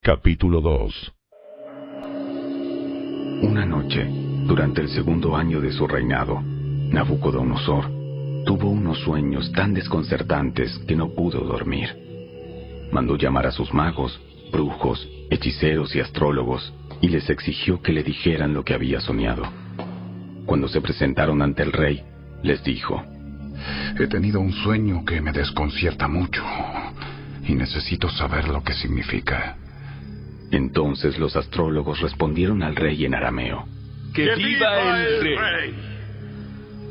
Capítulo 2. Una noche, durante el segundo año de su reinado, Nabucodonosor tuvo unos sueños tan desconcertantes que no pudo dormir. Mandó llamar a sus magos, brujos, hechiceros y astrólogos y les exigió que le dijeran lo que había soñado. Cuando se presentaron ante el rey, les dijo: He tenido un sueño que me desconcierta mucho y necesito saber lo que significa. Entonces los astrólogos respondieron al rey en arameo: ¡Que viva el rey!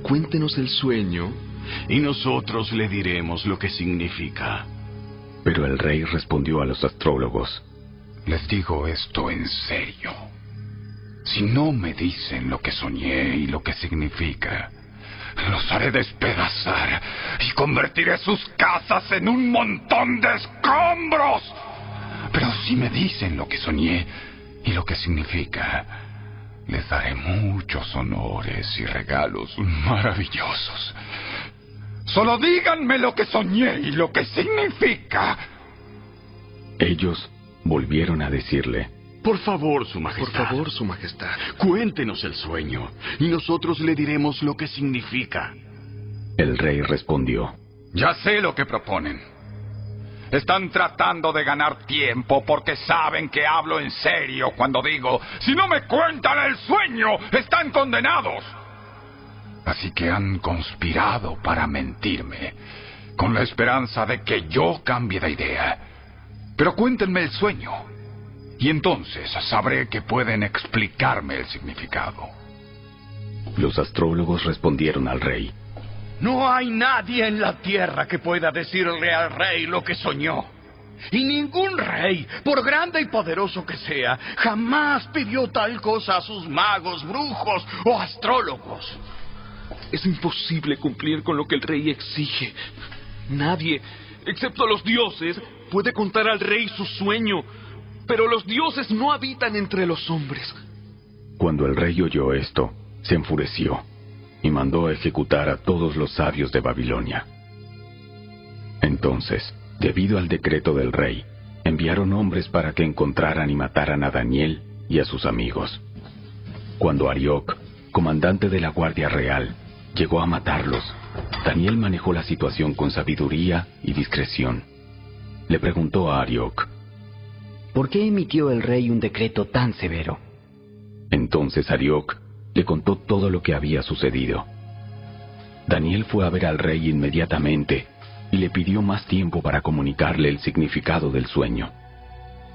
Cuéntenos el sueño y nosotros le diremos lo que significa. Pero el rey respondió a los astrólogos: Les digo esto en serio. Si no me dicen lo que soñé y lo que significa, los haré despedazar y convertiré sus casas en un montón de escombros. Pero si me dicen lo que soñé y lo que significa, les daré muchos honores y regalos maravillosos. Solo díganme lo que soñé y lo que significa. Ellos volvieron a decirle: Por favor, Su Majestad. Por favor, Su Majestad. Cuéntenos el sueño y nosotros le diremos lo que significa. El rey respondió: Ya sé lo que proponen. Están tratando de ganar tiempo porque saben que hablo en serio cuando digo: si no me cuentan el sueño, están condenados. Así que han conspirado para mentirme, con la esperanza de que yo cambie de idea. Pero cuéntenme el sueño, y entonces sabré que pueden explicarme el significado. Los astrólogos respondieron al rey: No hay nadie en la tierra que pueda decirle al rey lo que soñó. Y ningún rey, por grande y poderoso que sea, jamás pidió tal cosa a sus magos, brujos o astrólogos. Es imposible cumplir con lo que el rey exige. Nadie, excepto los dioses, puede contar al rey su sueño. Pero los dioses no habitan entre los hombres. Cuando el rey oyó esto, se enfureció y mandó a ejecutar a todos los sabios de Babilonia. Entonces, debido al decreto del rey, enviaron hombres para que encontraran y mataran a Daniel y a sus amigos. Cuando Arioc, comandante de la Guardia Real, llegó a matarlos, Daniel manejó la situación con sabiduría y discreción. Le preguntó a Arioc: ¿Por qué emitió el rey un decreto tan severo? Entonces Arioc le contó todo lo que había sucedido. Daniel fue a ver al rey inmediatamente y le pidió más tiempo para comunicarle el significado del sueño.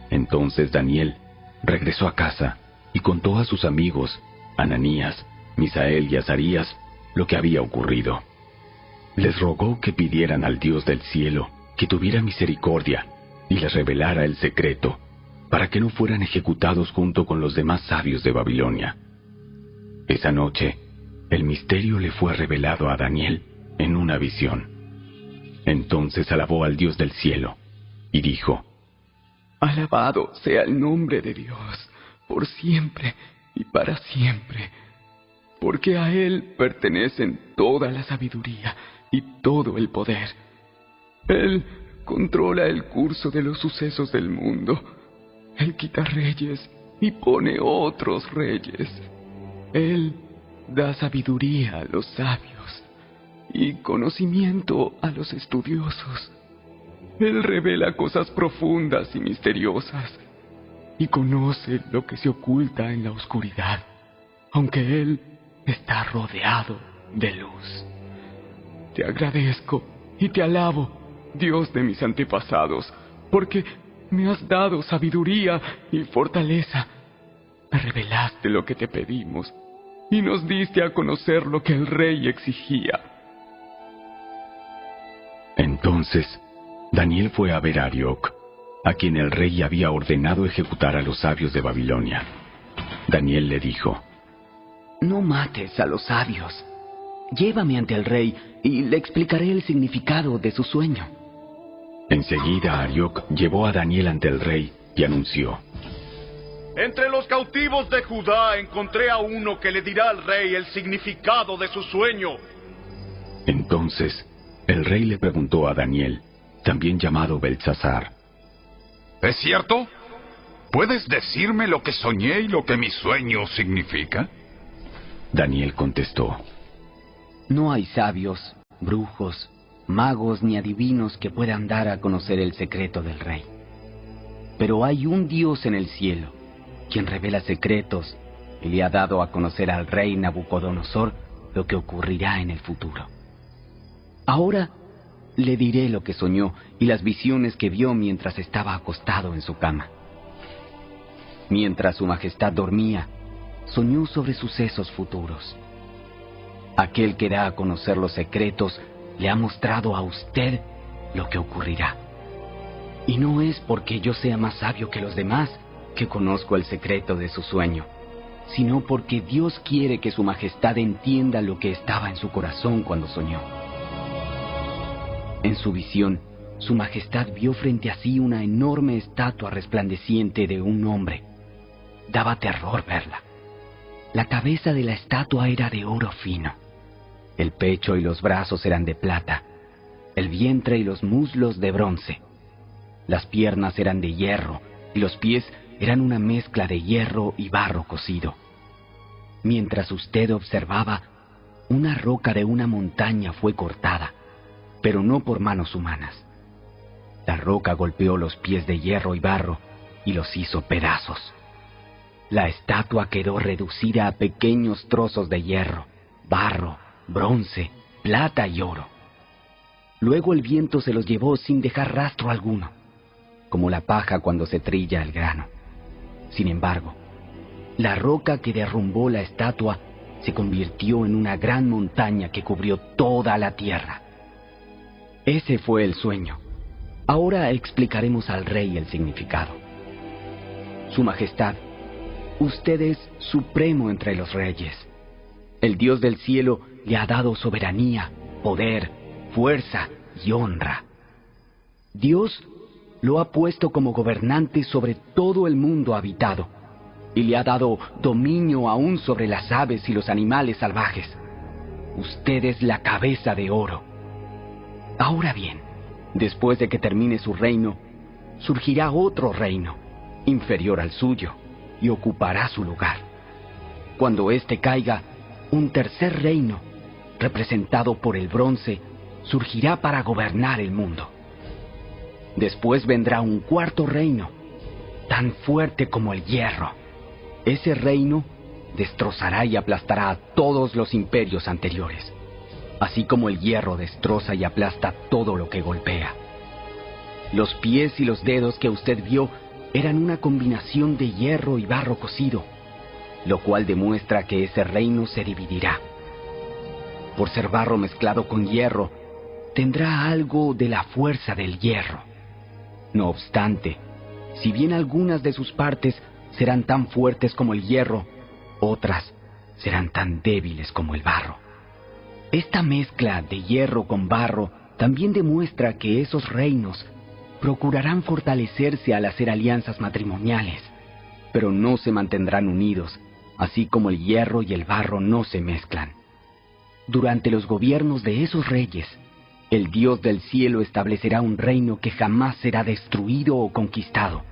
Entonces Daniel regresó a casa y contó a sus amigos, Ananías, Misael y Azarías, lo que había ocurrido. Les rogó que pidieran al Dios del cielo que tuviera misericordia y les revelara el secreto, para que no fueran ejecutados junto con los demás sabios de Babilonia. Esa noche, el misterio le fue revelado a Daniel en una visión. Entonces alabó al Dios del cielo y dijo: Alabado sea el nombre de Dios, por siempre y para siempre, porque a Él pertenecen toda la sabiduría y todo el poder. Él controla el curso de los sucesos del mundo. Él quita reyes y pone otros reyes. Él da sabiduría a los sabios y conocimiento a los estudiosos. Él revela cosas profundas y misteriosas y conoce lo que se oculta en la oscuridad, aunque Él está rodeado de luz. Te agradezco y te alabo, Dios de mis antepasados, porque me has dado sabiduría y fortaleza. Me revelaste lo que te pedimos y nos diste a conocer lo que el rey exigía. Entonces, Daniel fue a ver a Arioc, a quien el rey había ordenado ejecutar a los sabios de Babilonia. Daniel le dijo: No mates a los sabios. Llévame ante el rey y le explicaré el significado de su sueño. Enseguida Arioc llevó a Daniel ante el rey y anunció: Entre los cautivos de Judá encontré a uno que le dirá al rey el significado de su sueño. Entonces, el rey le preguntó a Daniel, también llamado Beltsasar: ¿Es cierto? ¿Puedes decirme lo que soñé y lo que mi sueño significa? Daniel contestó: No hay sabios, brujos, magos ni adivinos que puedan dar a conocer el secreto del rey. Pero hay un Dios en el cielo, quien revela secretos y le ha dado a conocer al rey Nabucodonosor lo que ocurrirá en el futuro. Ahora le diré lo que soñó y las visiones que vio mientras estaba acostado en su cama. Mientras su majestad dormía, soñó sobre sucesos futuros. Aquel que da a conocer los secretos le ha mostrado a usted lo que ocurrirá. Y no es porque yo sea más sabio que los demás que conozco el secreto de su sueño, sino porque Dios quiere que su majestad entienda lo que estaba en su corazón cuando soñó. En su visión, su majestad vio frente a sí una enorme estatua resplandeciente de un hombre. Daba terror verla. La cabeza de la estatua era de oro fino. El pecho y los brazos eran de plata. El vientre y los muslos de bronce. Las piernas eran de hierro y los pies eran una mezcla de hierro y barro cocido. Mientras usted observaba, una roca de una montaña fue cortada, pero no por manos humanas. La roca golpeó los pies de hierro y barro y los hizo pedazos. La estatua quedó reducida a pequeños trozos de hierro, barro, bronce, plata y oro. Luego el viento se los llevó sin dejar rastro alguno, como la paja cuando se trilla el grano. Sin embargo, la roca que derrumbó la estatua se convirtió en una gran montaña que cubrió toda la tierra. Ese fue el sueño. Ahora explicaremos al rey el significado. Su majestad, usted es supremo entre los reyes. El Dios del cielo le ha dado soberanía, poder, fuerza y honra. Dios lo ha puesto como gobernante sobre todo el mundo habitado y le ha dado dominio aún sobre las aves y los animales salvajes. Usted es la cabeza de oro. Ahora bien, después de que termine su reino, surgirá otro reino, inferior al suyo, y ocupará su lugar. Cuando éste caiga, un tercer reino, representado por el bronce, surgirá para gobernar el mundo. Después vendrá un cuarto reino, tan fuerte como el hierro. Ese reino destrozará y aplastará a todos los imperios anteriores, así como el hierro destroza y aplasta todo lo que golpea. Los pies y los dedos que usted vio eran una combinación de hierro y barro cocido, lo cual demuestra que ese reino se dividirá. Por ser barro mezclado con hierro, tendrá algo de la fuerza del hierro. No obstante, si bien algunas de sus partes serán tan fuertes como el hierro, otras serán tan débiles como el barro. Esta mezcla de hierro con barro también demuestra que esos reinos procurarán fortalecerse al hacer alianzas matrimoniales, pero no se mantendrán unidos, así como el hierro y el barro no se mezclan. Durante los gobiernos de esos reyes, el Dios del cielo establecerá un reino que jamás será destruido o conquistado.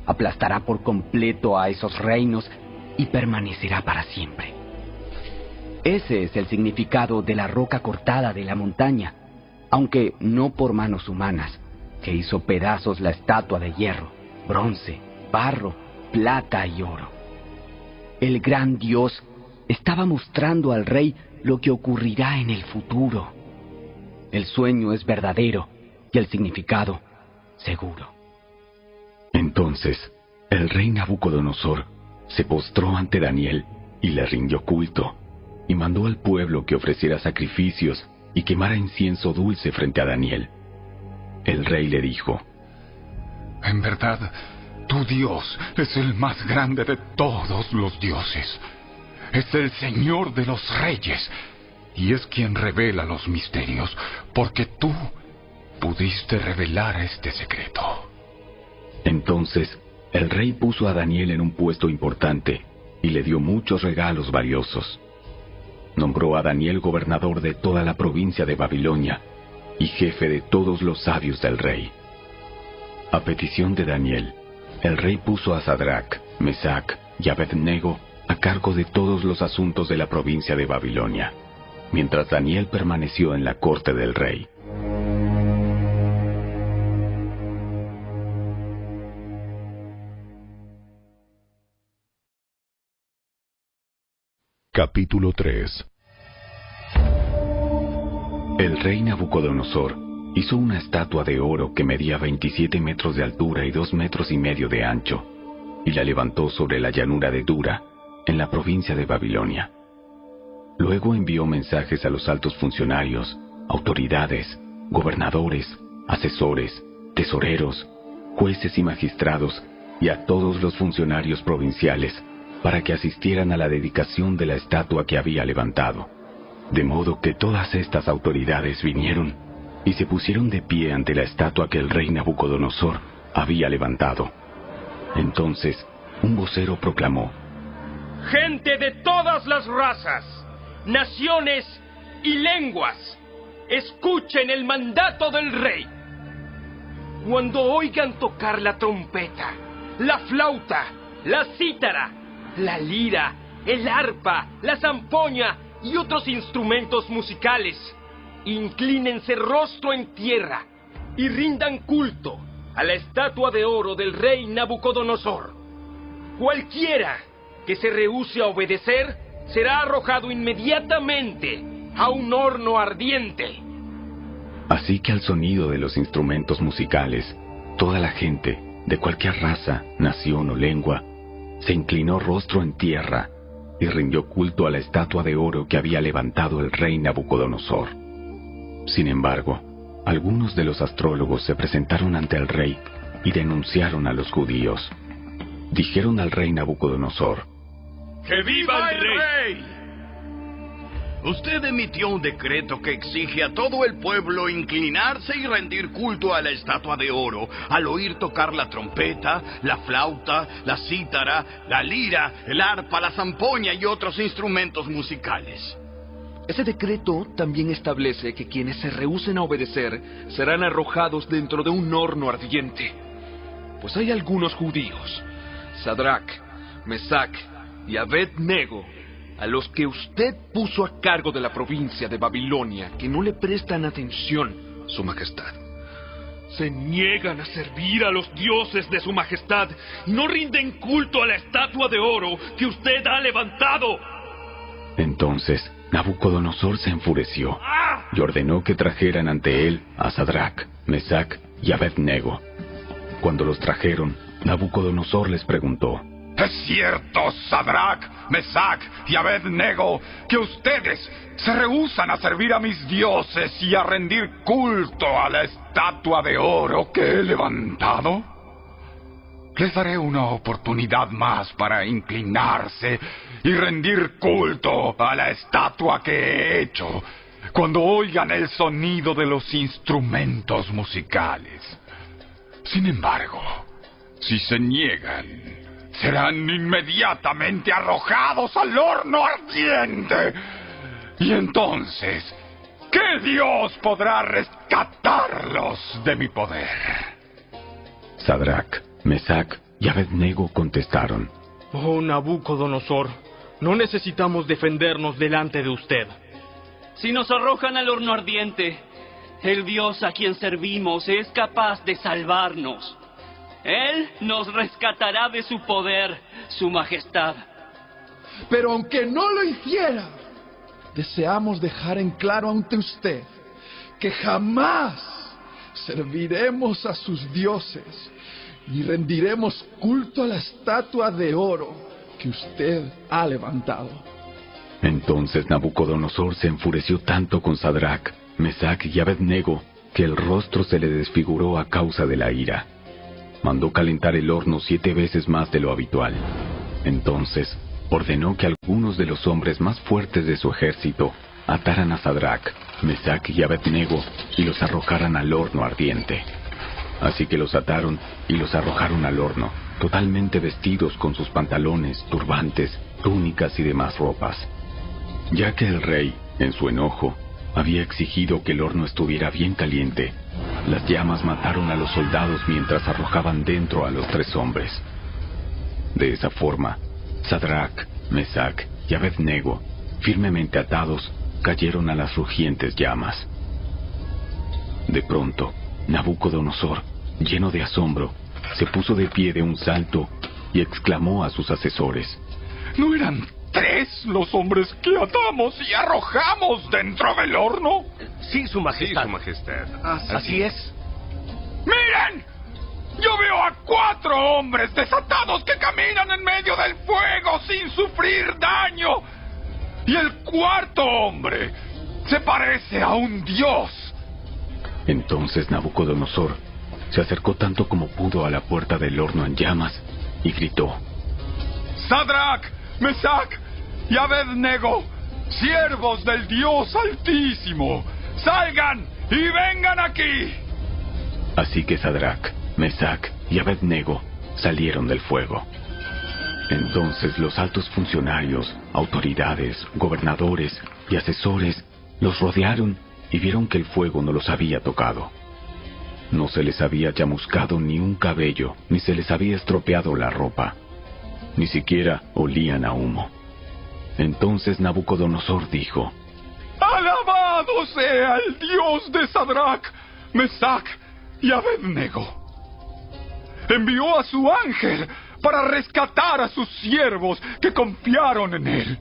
Aplastará por completo a esos reinos y permanecerá para siempre. Ese es el significado de la roca cortada de la montaña, aunque no por manos humanas, que hizo pedazos la estatua de hierro, bronce, barro, plata y oro. El gran Dios estaba mostrando al rey lo que ocurrirá en el futuro. El sueño es verdadero y el significado seguro. Entonces, el rey Nabucodonosor se postró ante Daniel y le rindió culto, y mandó al pueblo que ofreciera sacrificios y quemara incienso dulce frente a Daniel. El rey le dijo: En verdad, tu Dios es el más grande de todos los dioses. Es el Señor de los reyes, y es quien revela los misterios, porque tú pudiste revelar este secreto. Entonces, el rey puso a Daniel en un puesto importante y le dio muchos regalos valiosos. Nombró a Daniel gobernador de toda la provincia de Babilonia y jefe de todos los sabios del rey. A petición de Daniel, el rey puso a Sadrach, Mesach y Abed-Nego a cargo de todos los asuntos de la provincia de Babilonia, mientras Daniel permaneció en la corte del rey. Capítulo 3. El rey Nabucodonosor hizo una estatua de oro que medía 27 metros de altura y 2 metros y medio de ancho, y la levantó sobre la llanura de Dura, en la provincia de Babilonia. Luego envió mensajes a los altos funcionarios, autoridades, gobernadores, asesores, tesoreros, jueces y magistrados, y a todos los funcionarios provinciales, para que asistieran a la dedicación de la estatua que había levantado. De modo que todas estas autoridades vinieron y se pusieron de pie ante la estatua que el rey Nabucodonosor había levantado. Entonces, un vocero proclamó: Gente de todas las razas, naciones y lenguas, escuchen el mandato del rey. Cuando oigan tocar la trompeta, la flauta, la cítara, la lira, el arpa, la zampoña y otros instrumentos musicales, inclínense rostro en tierra y rindan culto a la estatua de oro del rey Nabucodonosor. Cualquiera que se rehúse a obedecer será arrojado inmediatamente a un horno ardiente. Así que al sonido de los instrumentos musicales, toda la gente, de cualquier raza, nación o lengua, se inclinó rostro en tierra y rindió culto a la estatua de oro que había levantado el rey Nabucodonosor. Sin embargo, algunos de los astrólogos se presentaron ante el rey y denunciaron a los judíos. Dijeron al rey Nabucodonosor: ¡Que viva el rey! Usted emitió un decreto que exige a todo el pueblo inclinarse y rendir culto a la estatua de oro al oír tocar la trompeta, la flauta, la cítara, la lira, el arpa, la zampoña y otros instrumentos musicales. Ese decreto también establece que quienes se rehúsen a obedecer serán arrojados dentro de un horno ardiente. Pues hay algunos judíos, Sadrach, Mesach y Abed-Nego, a los que usted puso a cargo de la provincia de Babilonia, que no le prestan atención, Su Majestad. Se niegan a servir a los dioses de Su Majestad y no rinden culto a la estatua de oro que usted ha levantado. Entonces Nabucodonosor se enfureció y ordenó que trajeran ante él a Sadrach, Mesach y Abed-Nego. Cuando los trajeron, Nabucodonosor les preguntó: ¿Es cierto, Sadrach, Mesach y Abed-Nego, que ustedes se rehúsan a servir a mis dioses y a rendir culto a la estatua de oro que he levantado? Les daré una oportunidad más para inclinarse y rendir culto a la estatua que he hecho, cuando oigan el sonido de los instrumentos musicales. Sin embargo, si se niegan, serán inmediatamente arrojados al horno ardiente. Y entonces, ¿qué Dios podrá rescatarlos de mi poder? Sadrach, Mesach y Abed-Nego contestaron: Oh Nabucodonosor, no necesitamos defendernos delante de usted. Si nos arrojan al horno ardiente, el Dios a quien servimos es capaz de salvarnos. Él nos rescatará de su poder, Su Majestad. Pero aunque no lo hiciera, deseamos dejar en claro ante usted que jamás serviremos a sus dioses ni rendiremos culto a la estatua de oro que usted ha levantado. Entonces Nabucodonosor se enfureció tanto con Sadrach, Mesach y Abed-Nego que el rostro se le desfiguró a causa de la ira. Mandó calentar el horno 7 veces más de lo habitual. Entonces ordenó que algunos de los hombres más fuertes de su ejército ataran a Sadrach, Mesach y Abed-Nego y los arrojaran al horno ardiente. Así que los ataron y los arrojaron al horno, totalmente vestidos con sus pantalones, turbantes, túnicas y demás ropas. Ya que el rey, en su enojo, había exigido que el horno estuviera bien caliente, Las llamas mataron a los soldados mientras arrojaban dentro a los 3 hombres. De esa forma, Sadrach, Mesach y Abed-Nego, firmemente atados, cayeron a las rugientes llamas. De pronto, Nabucodonosor, lleno de asombro, se puso de pie de un salto y exclamó a sus asesores: ¿No eran 3 los hombres que atamos y arrojamos dentro del horno? Sí, Su Majestad. Sí, Su Majestad. Así es. ¡Miren! Yo veo a 4 hombres desatados que caminan en medio del fuego sin sufrir daño. Y el 4.º hombre se parece a un dios. Entonces Nabucodonosor se acercó tanto como pudo a la puerta del horno en llamas y gritó: Sadrach, Mesach y Abed-Nego, siervos del Dios Altísimo, salgan y vengan aquí. Así que Sadrach, Mesach y Abed-Nego salieron del fuego. Entonces los altos funcionarios, autoridades, gobernadores y asesores los rodearon y vieron que el fuego no los había tocado. No se les había chamuscado ni un cabello, ni se les había estropeado la ropa. Ni siquiera olían a humo. Entonces Nabucodonosor dijo: ¡Alabado sea el Dios de Sadrach, Mesach y Abed-Nego! Envió a su ángel para rescatar a sus siervos que confiaron en él.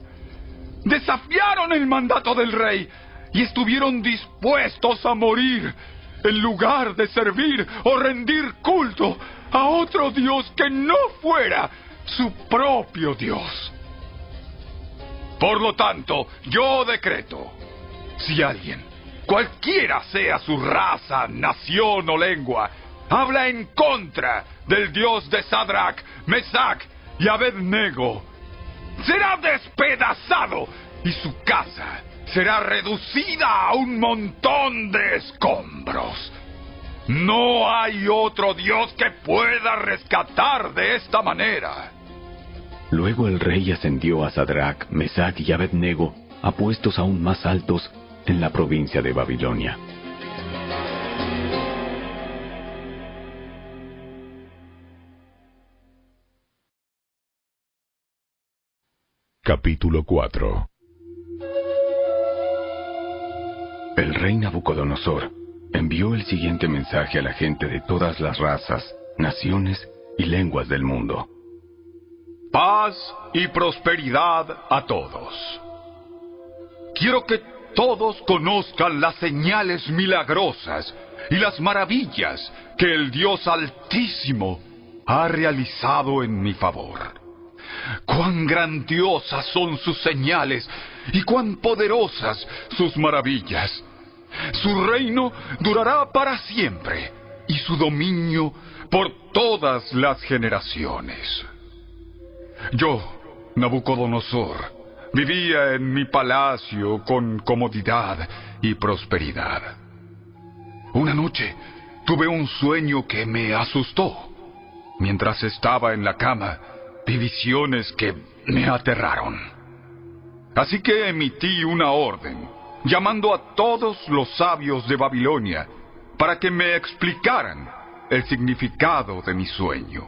Desafiaron el mandato del rey y estuvieron dispuestos a morir en lugar de servir o rendir culto a otro Dios que no fuera su propio Dios. Por lo tanto, yo decreto: si alguien, cualquiera sea su raza, nación o lengua, habla en contra del Dios de Sadrach, Mesach y Abed-Nego, será despedazado y su casa será reducida a un montón de escombros. No hay otro Dios que pueda rescatar de esta manera. Luego el rey ascendió a Sadrach, Mesach y Abed-Nego a puestos aún más altos en la provincia de Babilonia. Capítulo 4. El rey Nabucodonosor envió el siguiente mensaje a la gente de todas las razas, naciones y lenguas del mundo: Paz y prosperidad a todos. Quiero que todos conozcan las señales milagrosas y las maravillas que el Dios Altísimo ha realizado en mi favor. Cuán grandiosas son sus señales y cuán poderosas sus maravillas. Su reino durará para siempre y su dominio por todas las generaciones. Yo, Nabucodonosor, vivía en mi palacio con comodidad y prosperidad. Una noche tuve un sueño que me asustó. Mientras estaba en la cama, vi visiones que me aterraron. Así que emití una orden, llamando a todos los sabios de Babilonia para que me explicaran el significado de mi sueño.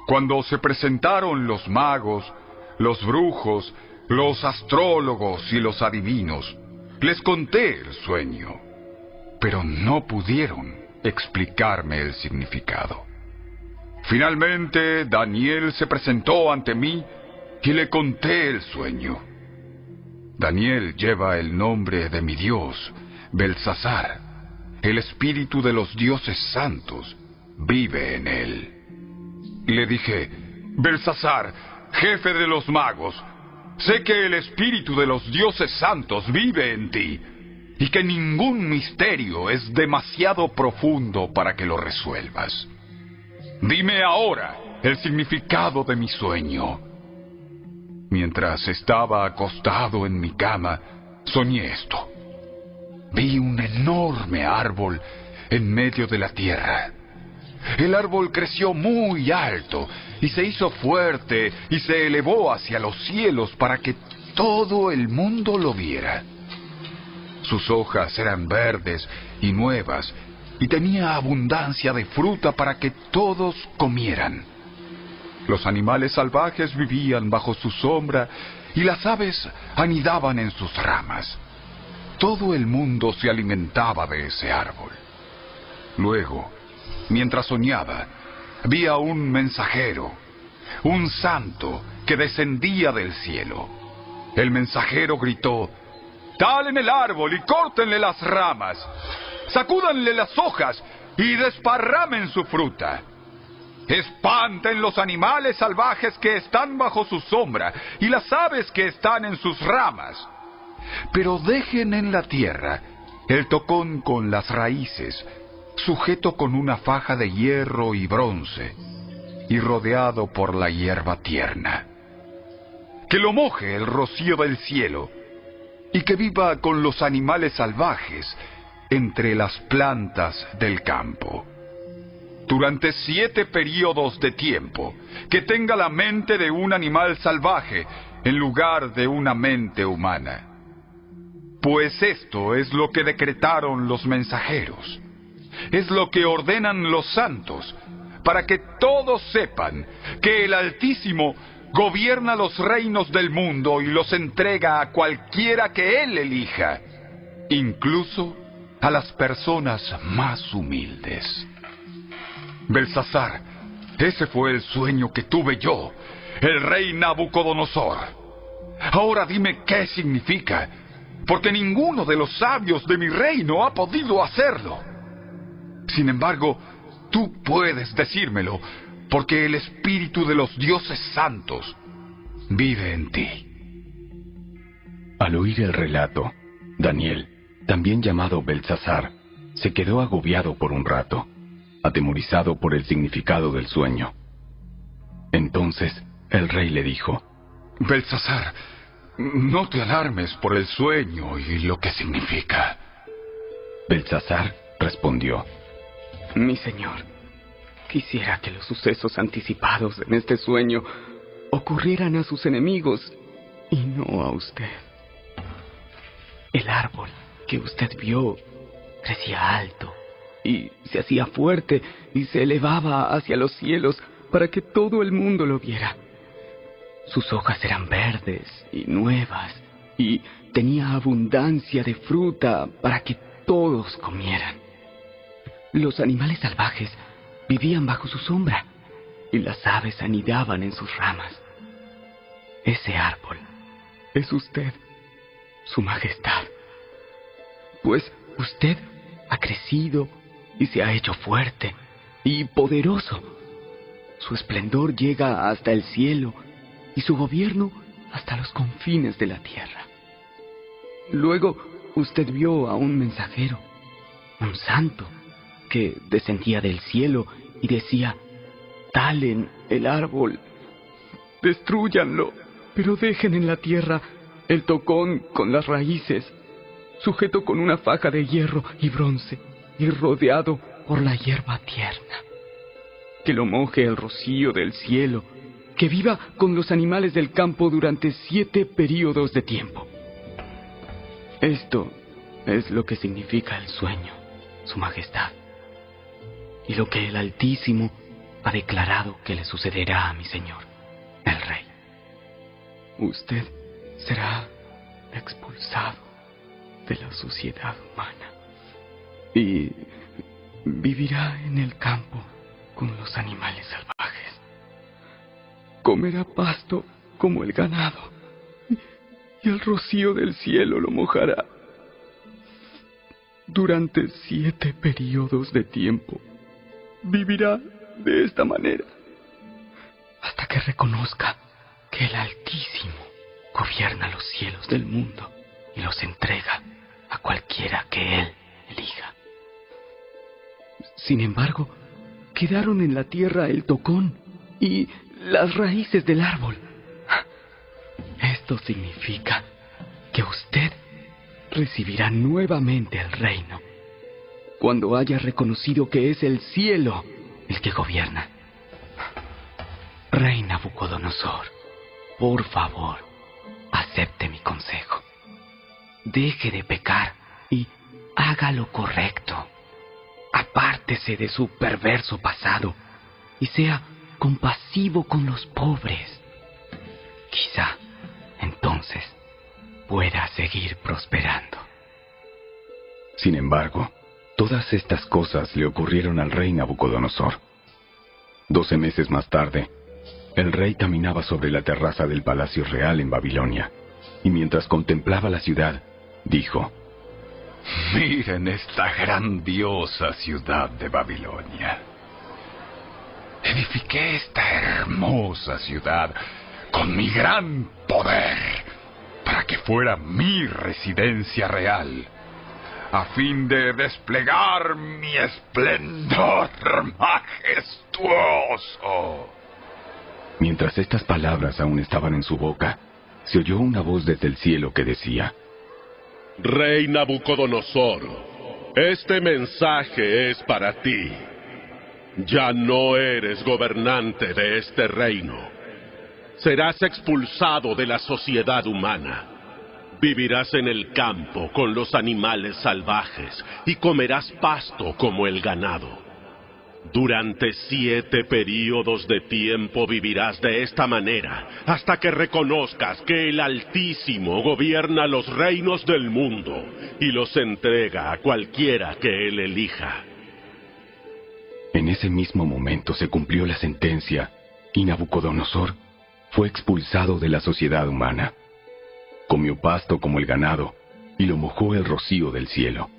Cuando se presentaron los magos, los brujos, los astrólogos y los adivinos, les conté el sueño, pero no pudieron explicarme el significado. Finalmente, Daniel se presentó ante mí y le conté el sueño. Daniel lleva el nombre de mi Dios, Belsasar. El espíritu de los dioses santos vive en él. Le dije: Belsasar, jefe de los magos, sé que el espíritu de los dioses santos vive en ti y que ningún misterio es demasiado profundo para que lo resuelvas. Dime ahora el significado de mi sueño. Mientras estaba acostado en mi cama, soñé esto. Vi un enorme árbol en medio de la tierra. El árbol creció muy alto y se hizo fuerte y se elevó hacia los cielos para que todo el mundo lo viera. Sus hojas eran verdes y nuevas y tenía abundancia de fruta para que todos comieran. Los animales salvajes vivían bajo su sombra y las aves anidaban en sus ramas. Todo el mundo se alimentaba de ese árbol. Luego, mientras soñaba, vi a un mensajero, un santo que descendía del cielo. El mensajero gritó: «Talen el árbol y córtenle las ramas, sacúdanle las hojas y desparramen su fruta. Espanten los animales salvajes que están bajo su sombra y las aves que están en sus ramas. Pero dejen en la tierra el tocón con las raíces, sujeto con una faja de hierro y bronce, y rodeado por la hierba tierna. Que lo moje el rocío del cielo, y que viva con los animales salvajes entre las plantas del campo. Durante 7 períodos de tiempo, que tenga la mente de un animal salvaje en lugar de una mente humana. Pues esto es lo que decretaron los mensajeros. Es lo que ordenan los santos, para que todos sepan que el Altísimo gobierna los reinos del mundo y los entrega a cualquiera que Él elija, incluso a las personas más humildes. Belsasar, ese fue el sueño que tuve yo, el rey Nabucodonosor. Ahora dime qué significa, porque ninguno de los sabios de mi reino ha podido hacerlo. Sin embargo, tú puedes decírmelo, porque el espíritu de los dioses santos vive en ti». Al oír el relato, Daniel, también llamado Belsasar, se quedó agobiado por un rato, atemorizado por el significado del sueño. Entonces el rey le dijo: «Belsasar, no te alarmes por el sueño y lo que significa». Belsasar respondió: «Mi señor, quisiera que los sucesos anticipados en este sueño ocurrieran a sus enemigos y no a usted. El árbol que usted vio crecía alto y se hacía fuerte y se elevaba hacia los cielos para que todo el mundo lo viera. Sus hojas eran verdes y nuevas y tenía abundancia de fruta para que todos comieran. Los animales salvajes vivían bajo su sombra y las aves anidaban en sus ramas. Ese árbol es usted, Su Majestad. Pues usted ha crecido y se ha hecho fuerte y poderoso. Su esplendor llega hasta el cielo y su gobierno hasta los confines de la tierra. Luego usted vio a un mensajero, un santo, que descendía del cielo y decía: «Talen el árbol, destrúyanlo, pero dejen en la tierra el tocón con las raíces, sujeto con una faja de hierro y bronce, y rodeado por la hierba tierna. Que lo moje el rocío del cielo, que viva con los animales del campo durante 7 períodos de tiempo». Esto es lo que significa el sueño, Su Majestad, y lo que el Altísimo ha declarado que le sucederá a mi señor, el rey. Usted será expulsado de la sociedad humana y vivirá en el campo con los animales salvajes. Comerá pasto como el ganado y el rocío del cielo lo mojará. Durante 7 períodos de tiempo vivirá de esta manera hasta que reconozca que el Altísimo gobierna los cielos del mundo y los entrega a cualquiera que Él elija. Sin embargo, quedaron en la tierra el tocón y las raíces del árbol. Esto significa que usted recibirá nuevamente el reino cuando haya reconocido que es el cielo el que gobierna. Rey Nabucodonosor, por favor, acepte mi consejo. Deje de pecar y haga lo correcto. apártese de su perverso pasado y sea compasivo con los pobres. Quizá entonces pueda seguir prosperando. Sin embargo, todas estas cosas le ocurrieron al rey Nabucodonosor. 12 meses más tarde, el rey caminaba sobre la terraza del Palacio Real en Babilonia, y mientras contemplaba la ciudad, dijo: Miren esta grandiosa ciudad de Babilonia. Edifiqué esta hermosa ciudad con mi gran poder para que fuera mi residencia real, a fin de desplegar mi esplendor majestuoso. Mientras estas palabras aún estaban en su boca, se oyó una voz desde el cielo que decía: Rey Nabucodonosor, este mensaje es para ti. Ya no eres gobernante de este reino. Serás expulsado de la sociedad humana. Vivirás en el campo con los animales salvajes y comerás pasto como el ganado. Durante 7 períodos de tiempo vivirás de esta manera, hasta que reconozcas que el Altísimo gobierna los reinos del mundo y los entrega a cualquiera que él elija. En ese mismo momento se cumplió la sentencia y Nabucodonosor fue expulsado de la sociedad humana. Comió pasto como el ganado y lo mojó el rocío del cielo.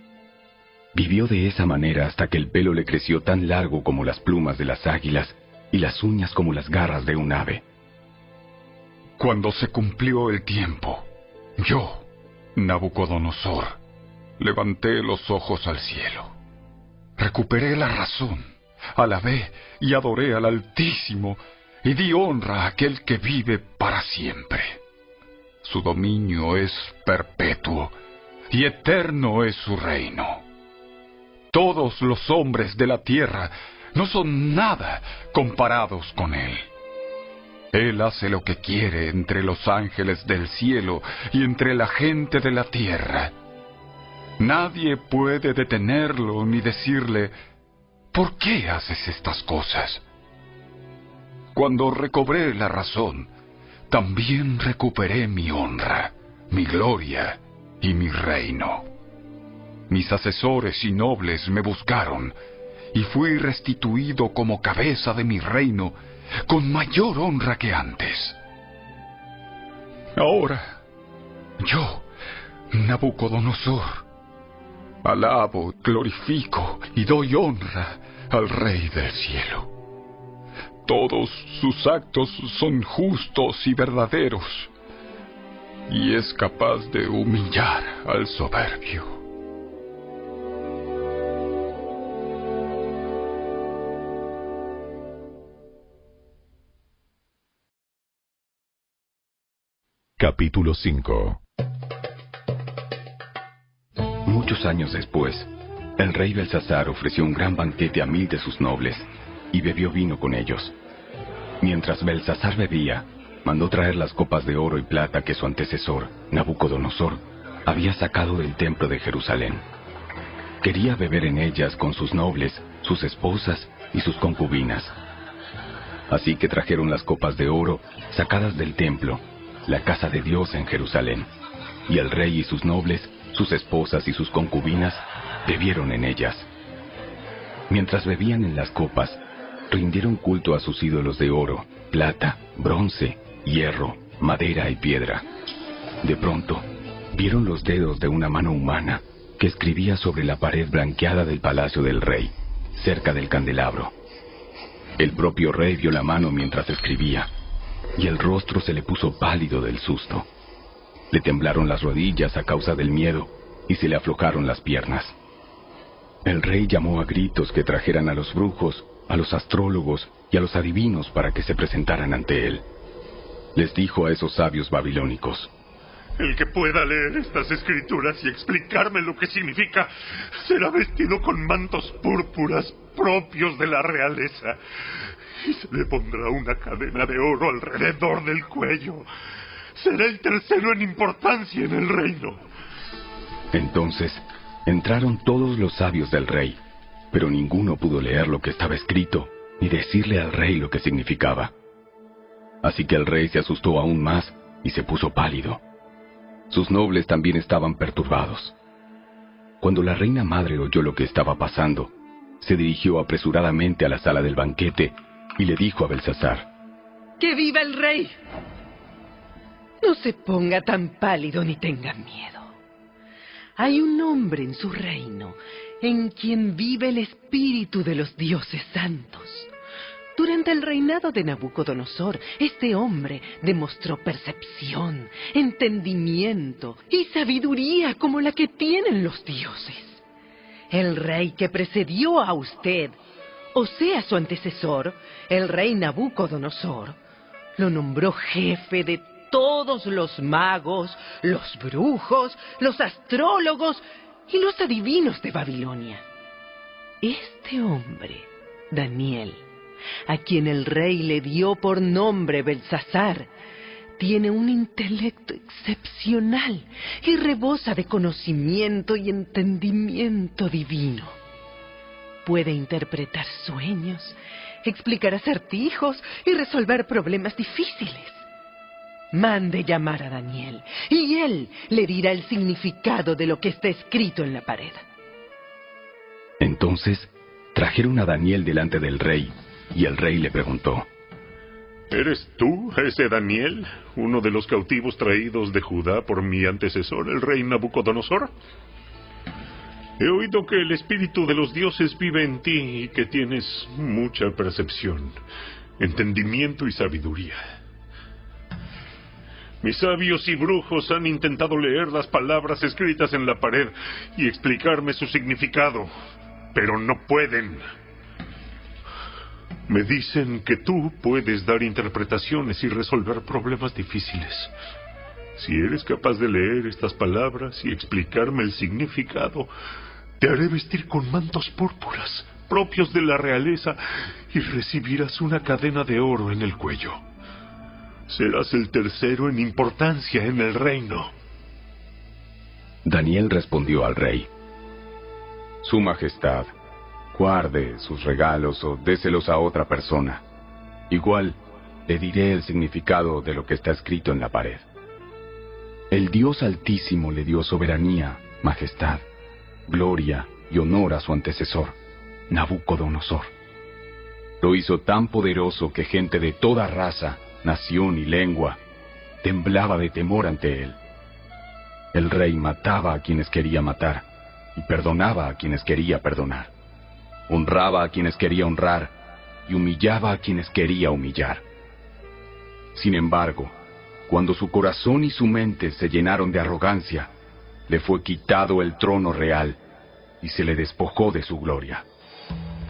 Vivió de esa manera hasta que el pelo le creció tan largo como las plumas de las águilas y las uñas como las garras de un ave. Cuando se cumplió el tiempo, yo, Nabucodonosor, levanté los ojos al cielo. Recuperé la razón, alabé y adoré al Altísimo y di honra a aquel que vive para siempre. Su dominio es perpetuo y eterno es su reino. Todos los hombres de la tierra no son nada comparados con él. Él hace lo que quiere entre los ángeles del cielo y entre la gente de la tierra. Nadie puede detenerlo ni decirle: ¿por qué haces estas cosas? Cuando recobré la razón, también recuperé mi honra, mi gloria y mi reino. Mis asesores y nobles me buscaron, y fui restituido como cabeza de mi reino, con mayor honra que antes. Ahora, yo, Nabucodonosor, alabo, glorifico y doy honra al Rey del cielo. Todos sus actos son justos y verdaderos, y es capaz de humillar al soberbio. Capítulo 5. Muchos años después, el rey Belsasar ofreció un gran banquete a 1000 de sus nobles, y bebió vino con ellos. Mientras Belsasar bebía, mandó traer las copas de oro y plata que su antecesor, Nabucodonosor, había sacado del templo de Jerusalén. Quería beber en ellas con sus nobles, sus esposas y sus concubinas. Así que trajeron las copas de oro sacadas del templo, la casa de Dios en Jerusalén, y el rey y sus nobles, sus esposas y sus concubinas, bebieron en ellas. Mientras bebían en las copas, rindieron culto a sus ídolos de oro, plata, bronce, hierro, madera y piedra. De pronto, vieron los dedos de una mano humana que escribía sobre la pared blanqueada del palacio del rey, cerca del candelabro. El propio rey vio la mano mientras escribía, y el rostro se le puso pálido del susto. Le temblaron las rodillas a causa del miedo, y se le aflojaron las piernas. El rey llamó a gritos que trajeran a los brujos, a los astrólogos y a los adivinos para que se presentaran ante él. Les dijo a esos sabios babilónicos: el que pueda leer estas escrituras y explicarme lo que significa, será vestido con mantos púrpuras propios de la realeza, y se le pondrá una cadena de oro alrededor del cuello. Será el tercero en importancia en el reino. Entonces entraron todos los sabios del rey, pero ninguno pudo leer lo que estaba escrito, ni decirle al rey lo que significaba. Así que el rey se asustó aún más y se puso pálido. Sus nobles también estaban perturbados. Cuando la reina madre oyó lo que estaba pasando, se dirigió apresuradamente a la sala del banquete y le dijo a Belsasar: ¡Que viva el rey! No se ponga tan pálido ni tenga miedo. Hay un hombre en su reino en quien vive el espíritu de los dioses santos. Durante el reinado de Nabucodonosor, este hombre demostró percepción, entendimiento y sabiduría como la que tienen los dioses. El rey que precedió a usted, o sea, su antecesor, el rey Nabucodonosor, lo nombró jefe de todos los magos, los brujos, los astrólogos y los adivinos de Babilonia. Este hombre, Daniel, a quien el rey le dio por nombre Belsasar, tiene un intelecto excepcional y rebosa de conocimiento y entendimiento divino. Puede interpretar sueños, explicar acertijos y resolver problemas difíciles. Mande llamar a Daniel y él le dirá el significado de lo que está escrito en la pared. Entonces trajeron a Daniel delante del rey, y el rey le preguntó: ¿Eres tú, ese Daniel, uno de los cautivos traídos de Judá por mi antecesor, el rey Nabucodonosor? He oído que el espíritu de los dioses vive en ti y que tienes mucha percepción, entendimiento y sabiduría. Mis sabios y brujos han intentado leer las palabras escritas en la pared y explicarme su significado, pero no pueden. Me dicen que tú puedes dar interpretaciones y resolver problemas difíciles. Si eres capaz de leer estas palabras y explicarme el significado, te haré vestir con mantos púrpuras propios de la realeza y recibirás una cadena de oro en el cuello. Serás el tercero en importancia en el reino. Daniel respondió al rey: Su Majestad, guarde sus regalos o déselos a otra persona. Igual le diré el significado de lo que está escrito en la pared. El Dios Altísimo le dio soberanía, majestad, gloria y honor a su antecesor, Nabucodonosor. Lo hizo tan poderoso que gente de toda raza, nación y lengua temblaba de temor ante él. El rey mataba a quienes quería matar y perdonaba a quienes quería perdonar. Honraba a quienes quería honrar y humillaba a quienes quería humillar. Sin embargo, cuando su corazón y su mente se llenaron de arrogancia, le fue quitado el trono real y se le despojó de su gloria.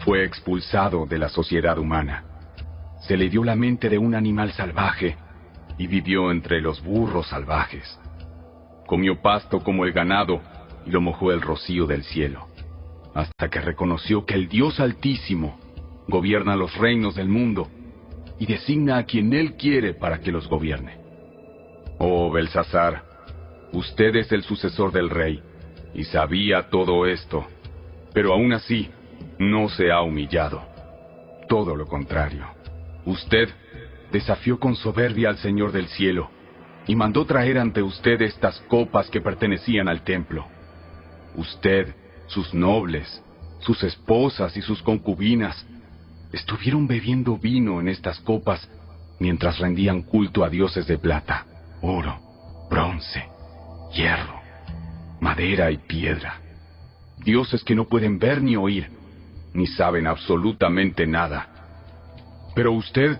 Fue expulsado de la sociedad humana. Se le dio la mente de un animal salvaje y vivió entre los burros salvajes. Comió pasto como el ganado y lo mojó el rocío del cielo, hasta que reconoció que el Dios Altísimo gobierna los reinos del mundo y designa a quien Él quiere para que los gobierne. Oh Belsasar, usted es el sucesor del rey y sabía todo esto, pero aún así no se ha humillado. Todo lo contrario. Usted desafió con soberbia al Señor del cielo y mandó traer ante usted estas copas que pertenecían al templo. Usted, sus nobles, sus esposas y sus concubinas estuvieron bebiendo vino en estas copas mientras rendían culto a dioses de plata, oro, bronce, hierro, madera y piedra. Dioses que no pueden ver ni oír, ni saben absolutamente nada. Pero usted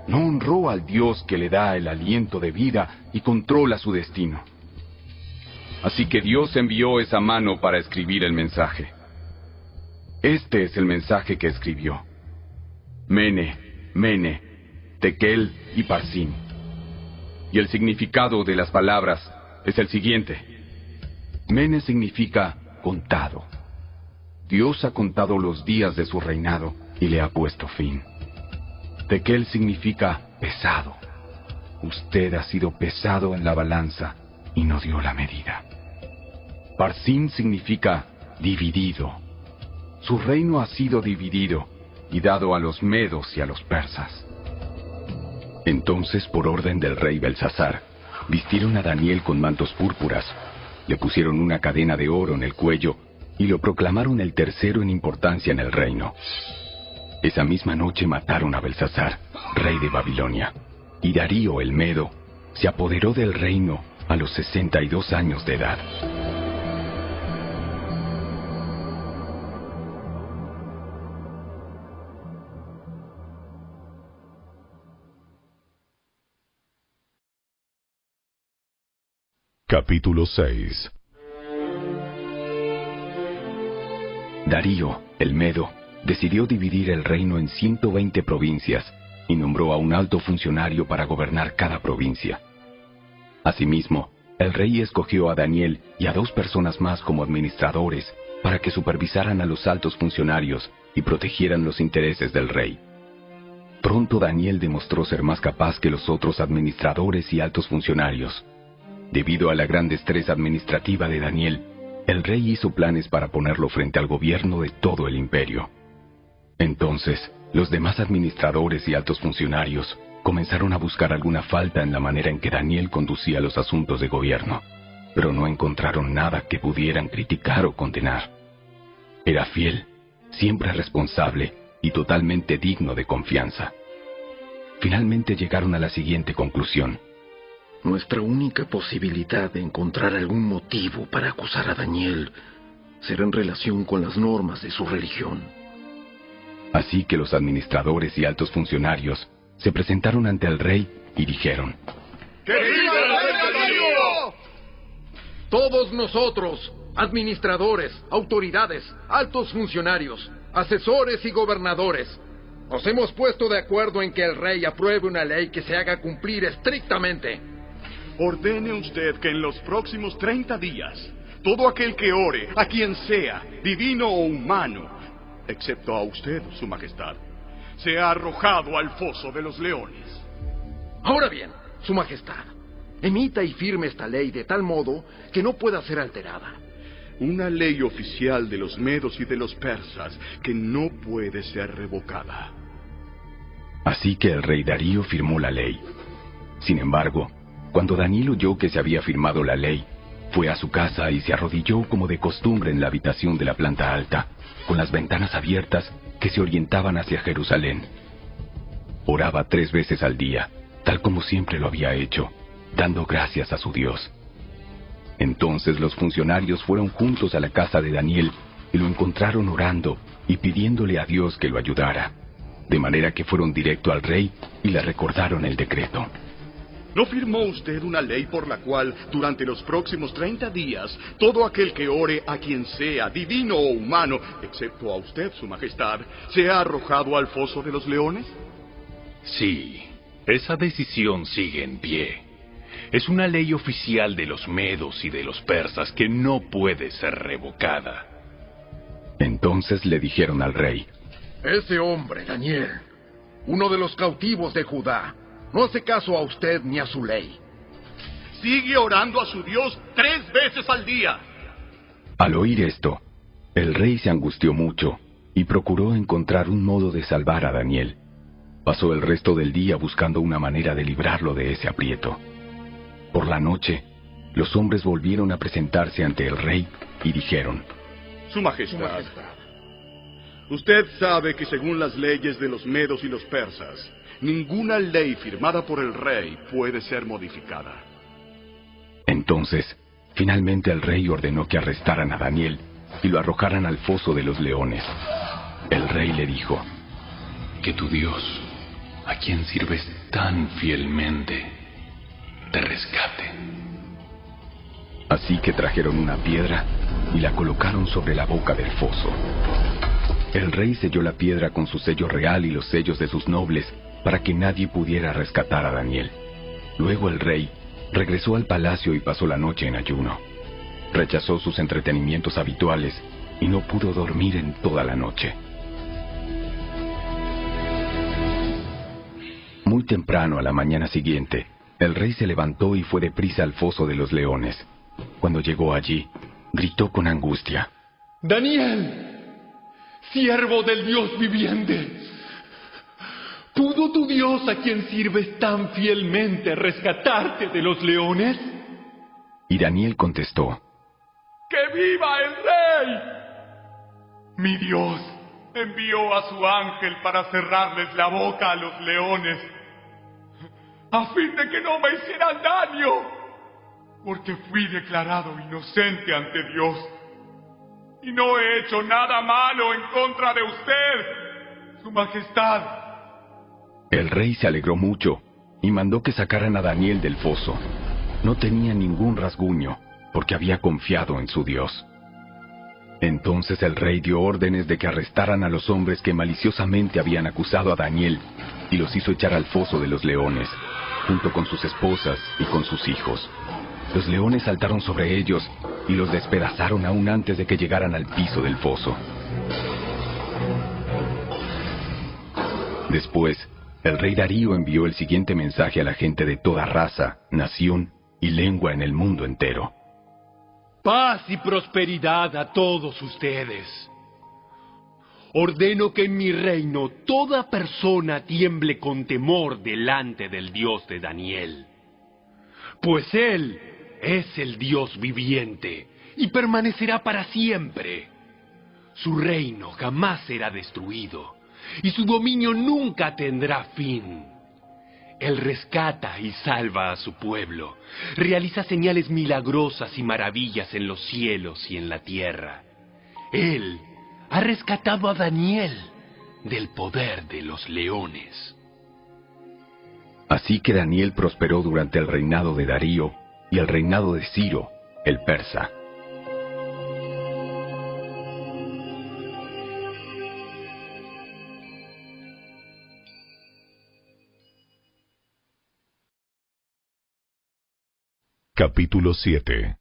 no honró al Dios que le da el aliento de vida y controla su destino. Así que Dios envió esa mano para escribir el mensaje. Este es el mensaje que escribió: Mene, Mene, Tekel y Parsin. Y el significado de las palabras es el siguiente. Mene significa contado. Dios ha contado los días de su reinado y le ha puesto fin. Tekel significa pesado. Usted ha sido pesado en la balanza y no dio la medida. Parsin significa dividido. su reino ha sido dividido y dado a los medos y a los persas. Entonces, por orden del rey Belsasar, vistieron a Daniel con mantos púrpuras, le pusieron una cadena de oro en el cuello y lo proclamaron el tercero en importancia en el reino. Esa misma noche mataron a Belsasar, rey de Babilonia, y Darío el Medo se apoderó del reino a los 62 años de edad. Capítulo 6. Darío, el Medo, decidió dividir el reino en 120 provincias y nombró a un alto funcionario para gobernar cada provincia. Asimismo, el rey escogió a Daniel y a 2 personas más como administradores para que supervisaran a los altos funcionarios y protegieran los intereses del rey. Pronto Daniel demostró ser más capaz que los otros administradores y altos funcionarios. Debido a la gran destreza administrativa de Daniel, el rey hizo planes para ponerlo frente al gobierno de todo el imperio. Entonces, los demás administradores y altos funcionarios comenzaron a buscar alguna falta en la manera en que Daniel conducía los asuntos de gobierno, pero no encontraron nada que pudieran criticar o condenar. Era fiel, siempre responsable y totalmente digno de confianza. Finalmente llegaron a la siguiente conclusión. Nuestra única posibilidad de encontrar algún motivo para acusar a Daniel será en relación con las normas de su religión. Así que los administradores y altos funcionarios se presentaron ante el rey y dijeron: ¡Que viva el rey Darío! Todos nosotros, administradores, autoridades, altos funcionarios, asesores y gobernadores, nos hemos puesto de acuerdo en que el rey apruebe una ley que se haga cumplir estrictamente. Ordene usted que en los próximos 30 días, todo aquel que ore, a quien sea, divino o humano, excepto a usted, su majestad, sea arrojado al foso de los leones. Ahora bien, su majestad, emita y firme esta ley de tal modo que no pueda ser alterada. Una ley oficial de los medos y de los persas que no puede ser revocada. Así que el rey Darío firmó la ley. Sin embargo, cuando Daniel oyó que se había firmado la ley, fue a su casa y se arrodilló como de costumbre en la habitación de la planta alta, con las ventanas abiertas que se orientaban hacia Jerusalén. Oraba 3 veces al día, tal como siempre lo había hecho, dando gracias a su Dios. Entonces los funcionarios fueron juntos a la casa de Daniel y lo encontraron orando y pidiéndole a Dios que lo ayudara, de manera que fueron directo al rey y le recordaron el decreto. ¿No firmó usted una ley por la cual, durante los próximos 30 días, todo aquel que ore a quien sea, divino o humano, excepto a usted, su majestad, sea arrojado al foso de los leones? Sí, esa decisión sigue en pie. Es una ley oficial de los medos y de los persas que no puede ser revocada. Entonces le dijeron al rey: Ese hombre, Daniel, uno de los cautivos de Judá, no hace caso a usted ni a su ley. Sigue orando a su Dios 3 veces al día. Al oír esto, el rey se angustió mucho y procuró encontrar un modo de salvar a Daniel. Pasó el resto del día buscando una manera de librarlo de ese aprieto. Por la noche, los hombres volvieron a presentarse ante el rey y dijeron: Su majestad, usted sabe que según las leyes de los medos y los persas, ninguna ley firmada por el rey puede ser modificada. Entonces, finalmente el rey ordenó que arrestaran a Daniel y lo arrojaran al foso de los leones. El rey le dijo: Que tu Dios, a quien sirves tan fielmente, te rescate. Así que trajeron una piedra y la colocaron sobre la boca del foso. El rey selló la piedra con su sello real y los sellos de sus nobles para que nadie pudiera rescatar a Daniel. Luego el rey regresó al palacio y pasó la noche en ayuno. Rechazó sus entretenimientos habituales y no pudo dormir en toda la noche. Muy temprano a la mañana siguiente, el rey se levantó y fue deprisa al foso de los leones. Cuando llegó allí, gritó con angustia: ¡Daniel! siervo del Dios viviente, ¿pudo tu Dios a quien sirves tan fielmente rescatarte de los leones? Y Daniel contestó: ¡Que viva el rey! Mi Dios envió a su ángel para cerrarles la boca a los leones, a fin de que no me hicieran daño, porque fui declarado inocente ante Dios, y no he hecho nada malo en contra de usted, Su Majestad. El rey se alegró mucho y mandó que sacaran a Daniel del foso. No tenía ningún rasguño, porque había confiado en su Dios. Entonces el rey dio órdenes de que arrestaran a los hombres que maliciosamente habían acusado a Daniel y los hizo echar al foso de los leones, junto con sus esposas y con sus hijos. Los leones saltaron sobre ellos y los despedazaron aún antes de que llegaran al piso del foso. Después, el rey Darío envió el siguiente mensaje a la gente de toda raza, nación y lengua en el mundo entero. Paz y prosperidad a todos ustedes. Ordeno que en mi reino toda persona tiemble con temor delante del Dios de Daniel, pues Él es el Dios viviente y permanecerá para siempre. Su reino jamás será destruido y su dominio nunca tendrá fin. Él rescata y salva a su pueblo, realiza señales milagrosas y maravillas en los cielos y en la tierra. Él ha rescatado a Daniel del poder de los leones. Así que Daniel prosperó durante el reinado de Darío y el reinado de Ciro, el persa. Capítulo 7.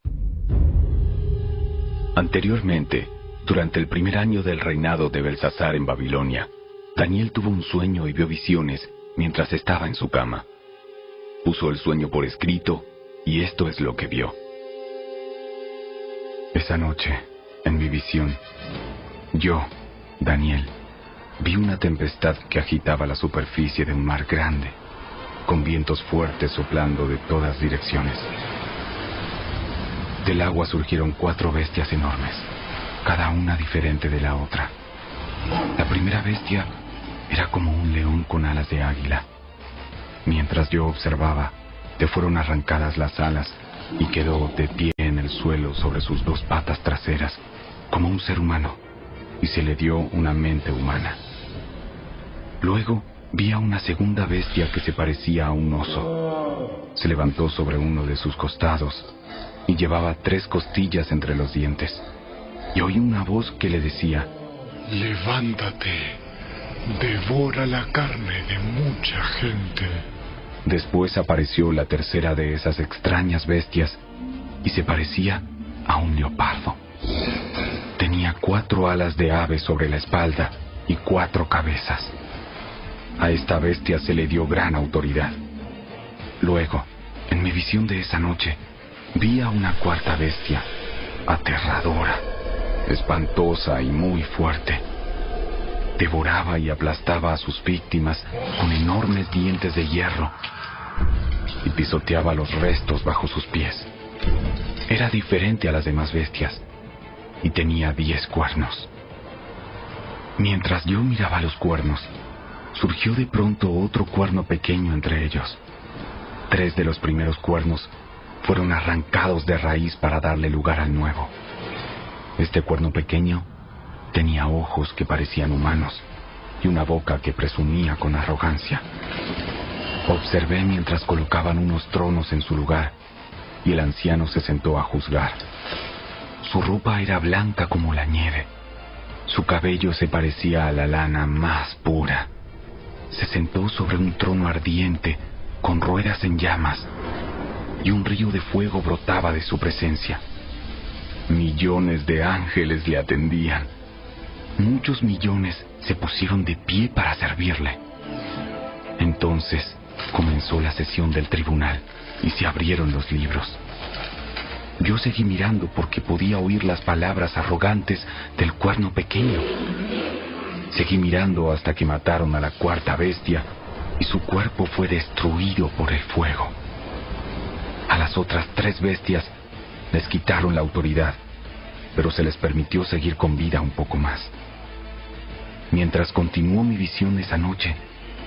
Anteriormente, durante el primer año del reinado de Belsasar en Babilonia, Daniel tuvo un sueño y vio visiones mientras estaba en su cama. Puso el sueño por escrito y esto es lo que vio. Esa noche, en mi visión, yo, Daniel, vi una tempestad que agitaba la superficie de un mar grande, con vientos fuertes soplando de todas direcciones. Del agua surgieron 4 bestias enormes, cada una diferente de la otra. La primera bestia era como un león con alas de águila. Mientras yo observaba, le fueron arrancadas las alas y quedó de pie en el suelo sobre sus 2 patas traseras, como un ser humano, y se le dio una mente humana. Luego vi a una segunda bestia que se parecía a un oso. Se levantó sobre uno de sus costados y llevaba 3 costillas entre los dientes. Y oí una voz que le decía: levántate, devora la carne de mucha gente. Después apareció la tercera de esas extrañas bestias y se parecía a un leopardo. Tenía 4 alas de ave sobre la espalda y 4 cabezas. A esta bestia se le dio gran autoridad. Luego, en mi visión de esa noche, vi a una 4ª bestia, aterradora, espantosa y muy fuerte. Devoraba y aplastaba a sus víctimas con enormes dientes de hierro y pisoteaba los restos bajo sus pies. Era diferente a las demás bestias y tenía 10 cuernos. Mientras yo miraba los cuernos, surgió de pronto otro cuerno pequeño entre ellos. 3 de los primeros cuernos fueron arrancados de raíz para darle lugar al nuevo. Este cuerno pequeño tenía ojos que parecían humanos y una boca que presumía con arrogancia. Observé mientras colocaban unos tronos en su lugar y el anciano se sentó a juzgar. Su ropa era blanca como la nieve. Su cabello se parecía a la lana más pura. Se sentó sobre un trono ardiente con ruedas en llamas y un río de fuego brotaba de su presencia. Millones de ángeles le atendían. Muchos millones se pusieron de pie para servirle. Entonces comenzó la sesión del tribunal y se abrieron los libros. Yo seguí mirando porque podía oír las palabras arrogantes del cuerno pequeño. Seguí mirando hasta que mataron a la cuarta bestia y su cuerpo fue destruido por el fuego. A las otras 3 bestias les quitaron la autoridad, pero se les permitió seguir con vida un poco más. Mientras continuó mi visión esa noche,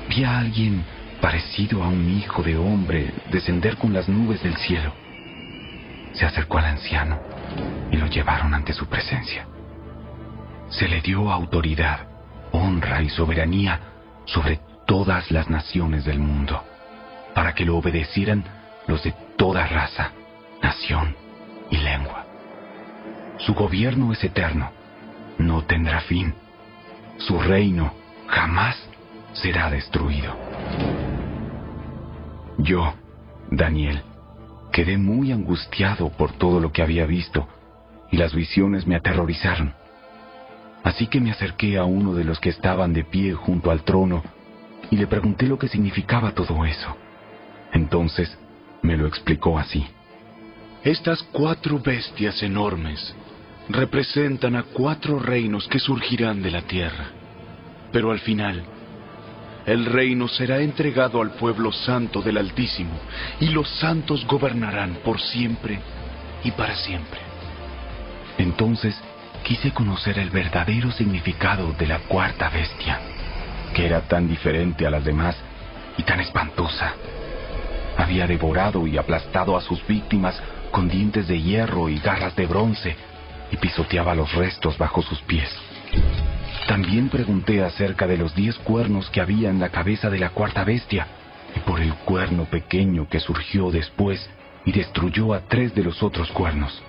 vi a alguien parecido a un hijo de hombre descender con las nubes del cielo. Se acercó al anciano y lo llevaron ante su presencia. Se le dio autoridad, honra y soberanía sobre todas las naciones del mundo, para que lo obedecieran los de toda raza, nación y lengua. Su gobierno es eterno, no tendrá fin. Su reino jamás será destruido. Yo, Daniel, quedé muy angustiado por todo lo que había visto, y las visiones me aterrorizaron. Así que me acerqué a uno de los que estaban de pie junto al trono y le pregunté lo que significaba todo eso. Entonces me lo explicó así. Estas 4 bestias enormes representan a 4 reinos que surgirán de la tierra. Pero al final, el reino será entregado al pueblo santo del Altísimo, y los santos gobernarán por siempre y para siempre. Entonces quise conocer el verdadero significado de la cuarta bestia, que era tan diferente a las demás y tan espantosa. Había devorado y aplastado a sus víctimas con dientes de hierro y garras de bronce, y pisoteaba los restos bajo sus pies. También pregunté acerca de los 10 cuernos que había en la cabeza de la cuarta bestia, y por el cuerno pequeño que surgió después y destruyó a 3 de los otros cuernos.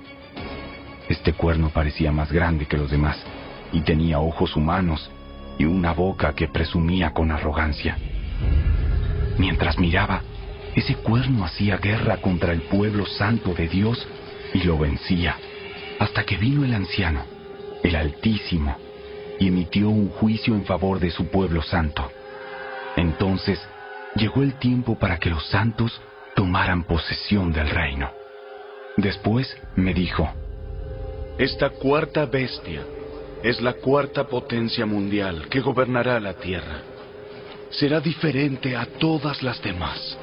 Este cuerno parecía más grande que los demás, y tenía ojos humanos y una boca que presumía con arrogancia. Mientras miraba, ese cuerno hacía guerra contra el pueblo santo de Dios y lo vencía, hasta que vino el anciano, el Altísimo, y emitió un juicio en favor de su pueblo santo. Entonces llegó el tiempo para que los santos tomaran posesión del reino. Después me dijo: Esta cuarta bestia es la 4ª potencia mundial que gobernará la tierra. Será diferente a todas las demás.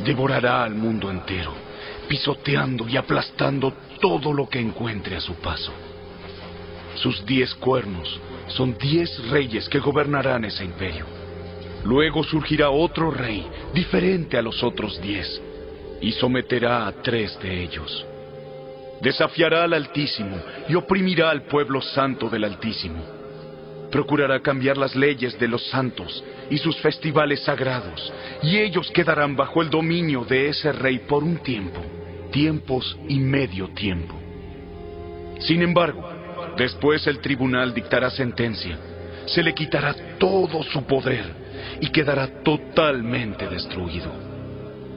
Devorará al mundo entero, pisoteando y aplastando todo lo que encuentre a su paso. Sus 10 cuernos son 10 reyes que gobernarán ese imperio. Luego surgirá otro rey, diferente a los otros 10, y someterá a 3 de ellos. Desafiará al Altísimo y oprimirá al pueblo santo del Altísimo. Procurará cambiar las leyes de los santos y sus festivales sagrados, y ellos quedarán bajo el dominio de ese rey por un tiempo, tiempos y medio tiempo. Sin embargo, después el tribunal dictará sentencia, se le quitará todo su poder y quedará totalmente destruido.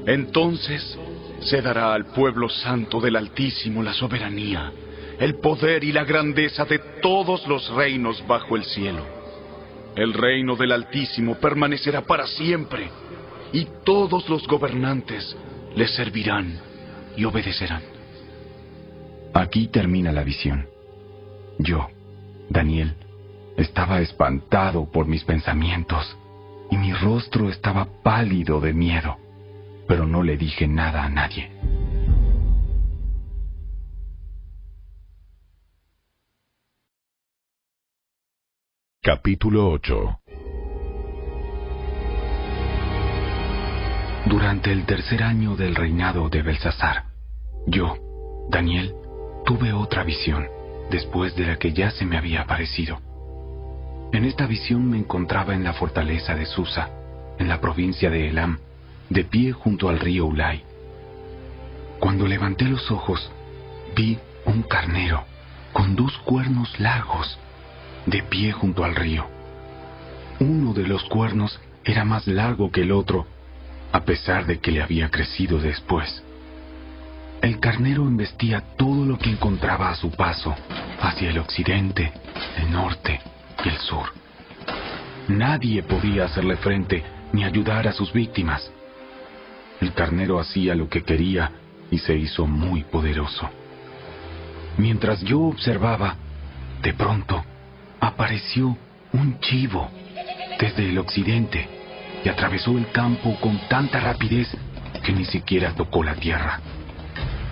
Entonces se dará al pueblo santo del Altísimo la soberanía, el poder y la grandeza de todos los reinos bajo el cielo. El reino del Altísimo permanecerá para siempre, y todos los gobernantes le servirán y obedecerán. Aquí termina la visión. Yo, Daniel, estaba espantado por mis pensamientos, y mi rostro estaba pálido de miedo, pero no le dije nada a nadie. Capítulo 8. Durante el 3er año del reinado de Belsasar, yo, Daniel, tuve otra visión, después de la que ya se me había aparecido. En esta visión me encontraba en la fortaleza de Susa, en la provincia de Elam, de pie junto al río Ulai. Cuando levanté los ojos, vi un carnero con 2 cuernos largos, de pie junto al río. Uno de los cuernos era más largo que el otro, a pesar de que le había crecido después. El carnero embestía todo lo que encontraba a su paso, hacia el occidente, el norte y el sur. Nadie podía hacerle frente ni ayudar a sus víctimas. El carnero hacía lo que quería y se hizo muy poderoso. Mientras yo observaba, de pronto apareció un chivo desde el occidente y atravesó el campo con tanta rapidez que ni siquiera tocó la tierra.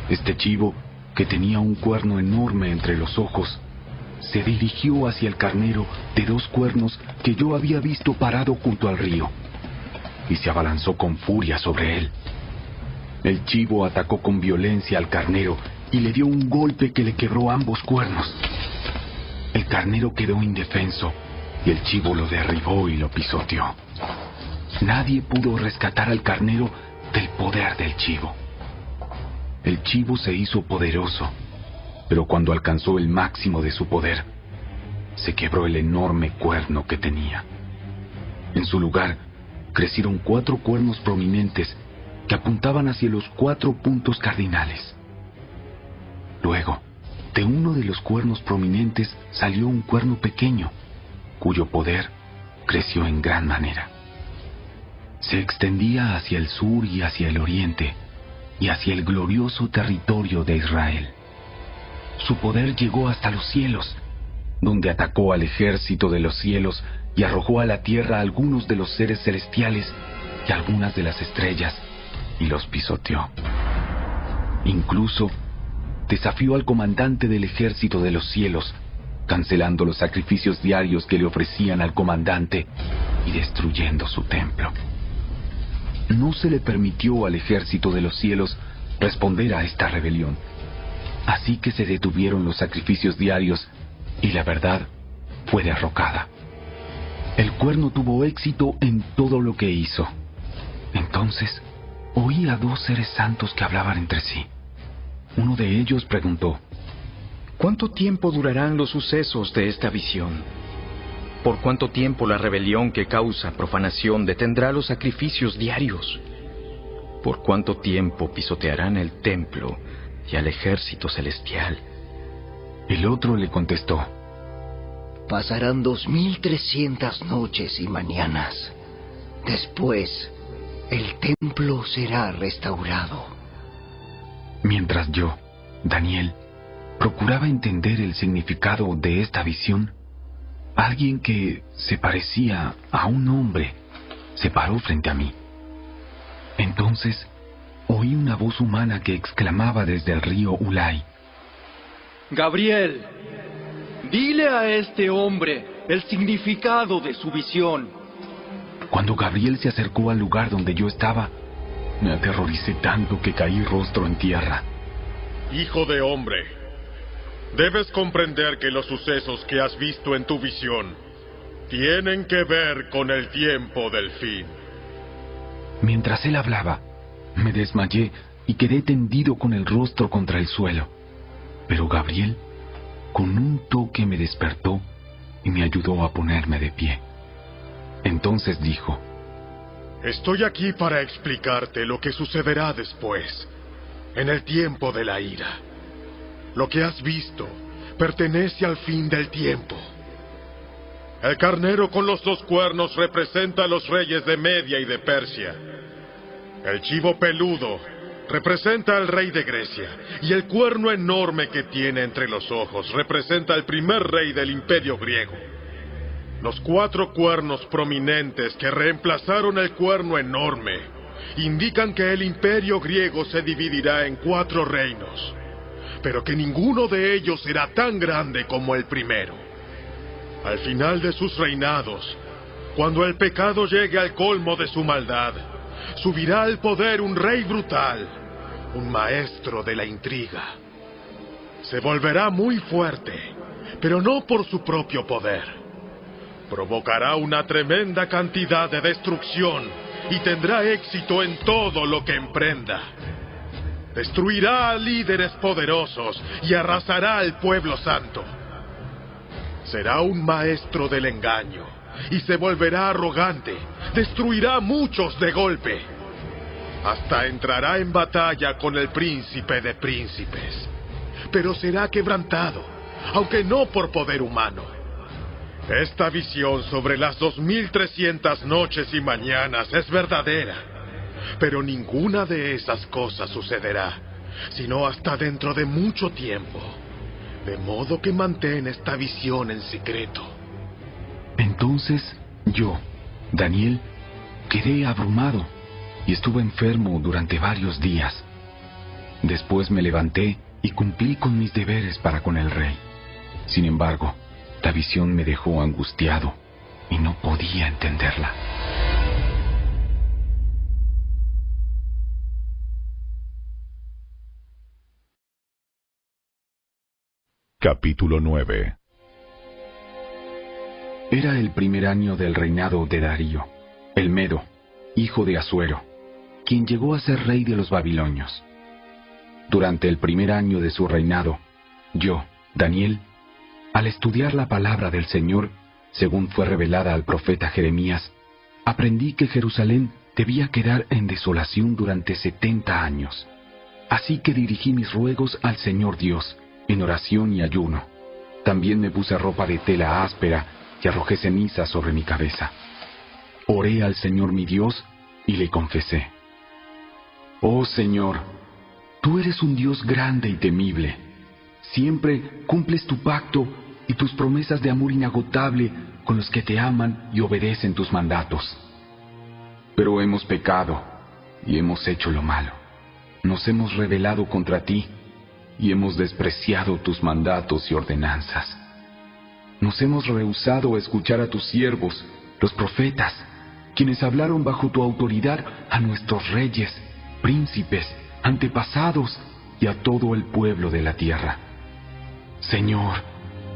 Este chivo, que tenía un cuerno enorme entre los ojos, se dirigió hacia el carnero de 2 cuernos que yo había visto parado junto al río, y se abalanzó con furia sobre él. El chivo atacó con violencia al carnero y le dio un golpe que le quebró ambos cuernos. El carnero quedó indefenso y el chivo lo derribó y lo pisoteó. Nadie pudo rescatar al carnero del poder del chivo. El chivo se hizo poderoso, pero cuando alcanzó el máximo de su poder, se quebró el enorme cuerno que tenía. En su lugar, crecieron 4 cuernos prominentes que apuntaban hacia los 4 puntos cardinales. Luego, de uno de los cuernos prominentes salió un cuerno pequeño, cuyo poder creció en gran manera. Se extendía hacia el sur y hacia el oriente, y hacia el glorioso territorio de Israel. Su poder llegó hasta los cielos, donde atacó al ejército de los cielos y arrojó a la tierra a algunos de los seres celestiales y algunas de las estrellas, y los pisoteó. Incluso desafió al comandante del ejército de los cielos, cancelando los sacrificios diarios que le ofrecían al comandante y destruyendo su templo. No se le permitió al ejército de los cielos responder a esta rebelión, así que se detuvieron los sacrificios diarios y la verdad fue derrocada. El cuerno tuvo éxito en todo lo que hizo. Entonces oí a 2 seres santos que hablaban entre sí. Uno de ellos preguntó: ¿cuánto tiempo durarán los sucesos de esta visión? ¿Por cuánto tiempo la rebelión que causa profanación detendrá los sacrificios diarios? ¿Por cuánto tiempo pisotearán el templo y al ejército celestial? El otro le contestó: pasarán 2300 noches y mañanas. Después, el templo será restaurado. Mientras yo, Daniel, procuraba entender el significado de esta visión, alguien que se parecía a un hombre se paró frente a mí. Entonces oí una voz humana que exclamaba desde el río Ulai: Gabriel, dile a este hombre el significado de su visión. Cuando Gabriel se acercó al lugar donde yo estaba, me aterroricé tanto que caí rostro en tierra. Hijo de hombre, debes comprender que los sucesos que has visto en tu visión tienen que ver con el tiempo del fin. Mientras él hablaba, me desmayé y quedé tendido con el rostro contra el suelo. Pero Gabriel, con un toque, me despertó y me ayudó a ponerme de pie. Entonces dijo: estoy aquí para explicarte lo que sucederá después, en el tiempo de la ira. Lo que has visto pertenece al fin del tiempo. El carnero con los 2 cuernos representa a los reyes de Media y de Persia. El chivo peludo representa al rey de Grecia, y el cuerno enorme que tiene entre los ojos representa al primer rey del imperio griego. Los 4 cuernos prominentes que reemplazaron el cuerno enorme indican que el imperio griego se dividirá en 4 reinos, pero que ninguno de ellos será tan grande como el primero. Al final de sus reinados, cuando el pecado llegue al colmo de su maldad, subirá al poder un rey brutal, un maestro de la intriga. Se volverá muy fuerte, pero no por su propio poder. Provocará una tremenda cantidad de destrucción y tendrá éxito en todo lo que emprenda. Destruirá a líderes poderosos y arrasará al pueblo santo. Será un maestro del engaño y se volverá arrogante. Destruirá a muchos de golpe. Hasta entrará en batalla con el príncipe de príncipes. Pero será quebrantado, aunque no por poder humano. Esta visión sobre las 2300 noches y mañanas es verdadera, pero ninguna de esas cosas sucederá, sino hasta dentro de mucho tiempo. De modo que mantén esta visión en secreto. Entonces yo, Daniel, quedé abrumado y estuve enfermo durante varios días. Después me levanté y cumplí con mis deberes para con el rey. Sin embargo, la visión me dejó angustiado y no podía entenderla. Capítulo 9. Era el primer año del reinado de Darío, el Medo, hijo de Asuero, quien llegó a ser rey de los babilonios. Durante el primer año de su reinado, yo, Daniel, al estudiar la palabra del Señor, según fue revelada al profeta Jeremías, aprendí que Jerusalén debía quedar en desolación durante 70 años. Así que dirigí mis ruegos al Señor Dios, en oración y ayuno. También me puse ropa de tela áspera y arrojé ceniza sobre mi cabeza. Oré al Señor mi Dios y le confesé: Oh Señor, tú eres un Dios grande y temible. Siempre cumples tu pacto y tus promesas de amor inagotable con los que te aman y obedecen tus mandatos. Pero hemos pecado y hemos hecho lo malo. Nos hemos rebelado contra ti y hemos despreciado tus mandatos y ordenanzas. Nos hemos rehusado a escuchar a tus siervos, los profetas, quienes hablaron bajo tu autoridad a nuestros reyes, príncipes, antepasados y a todo el pueblo de la tierra. Señor,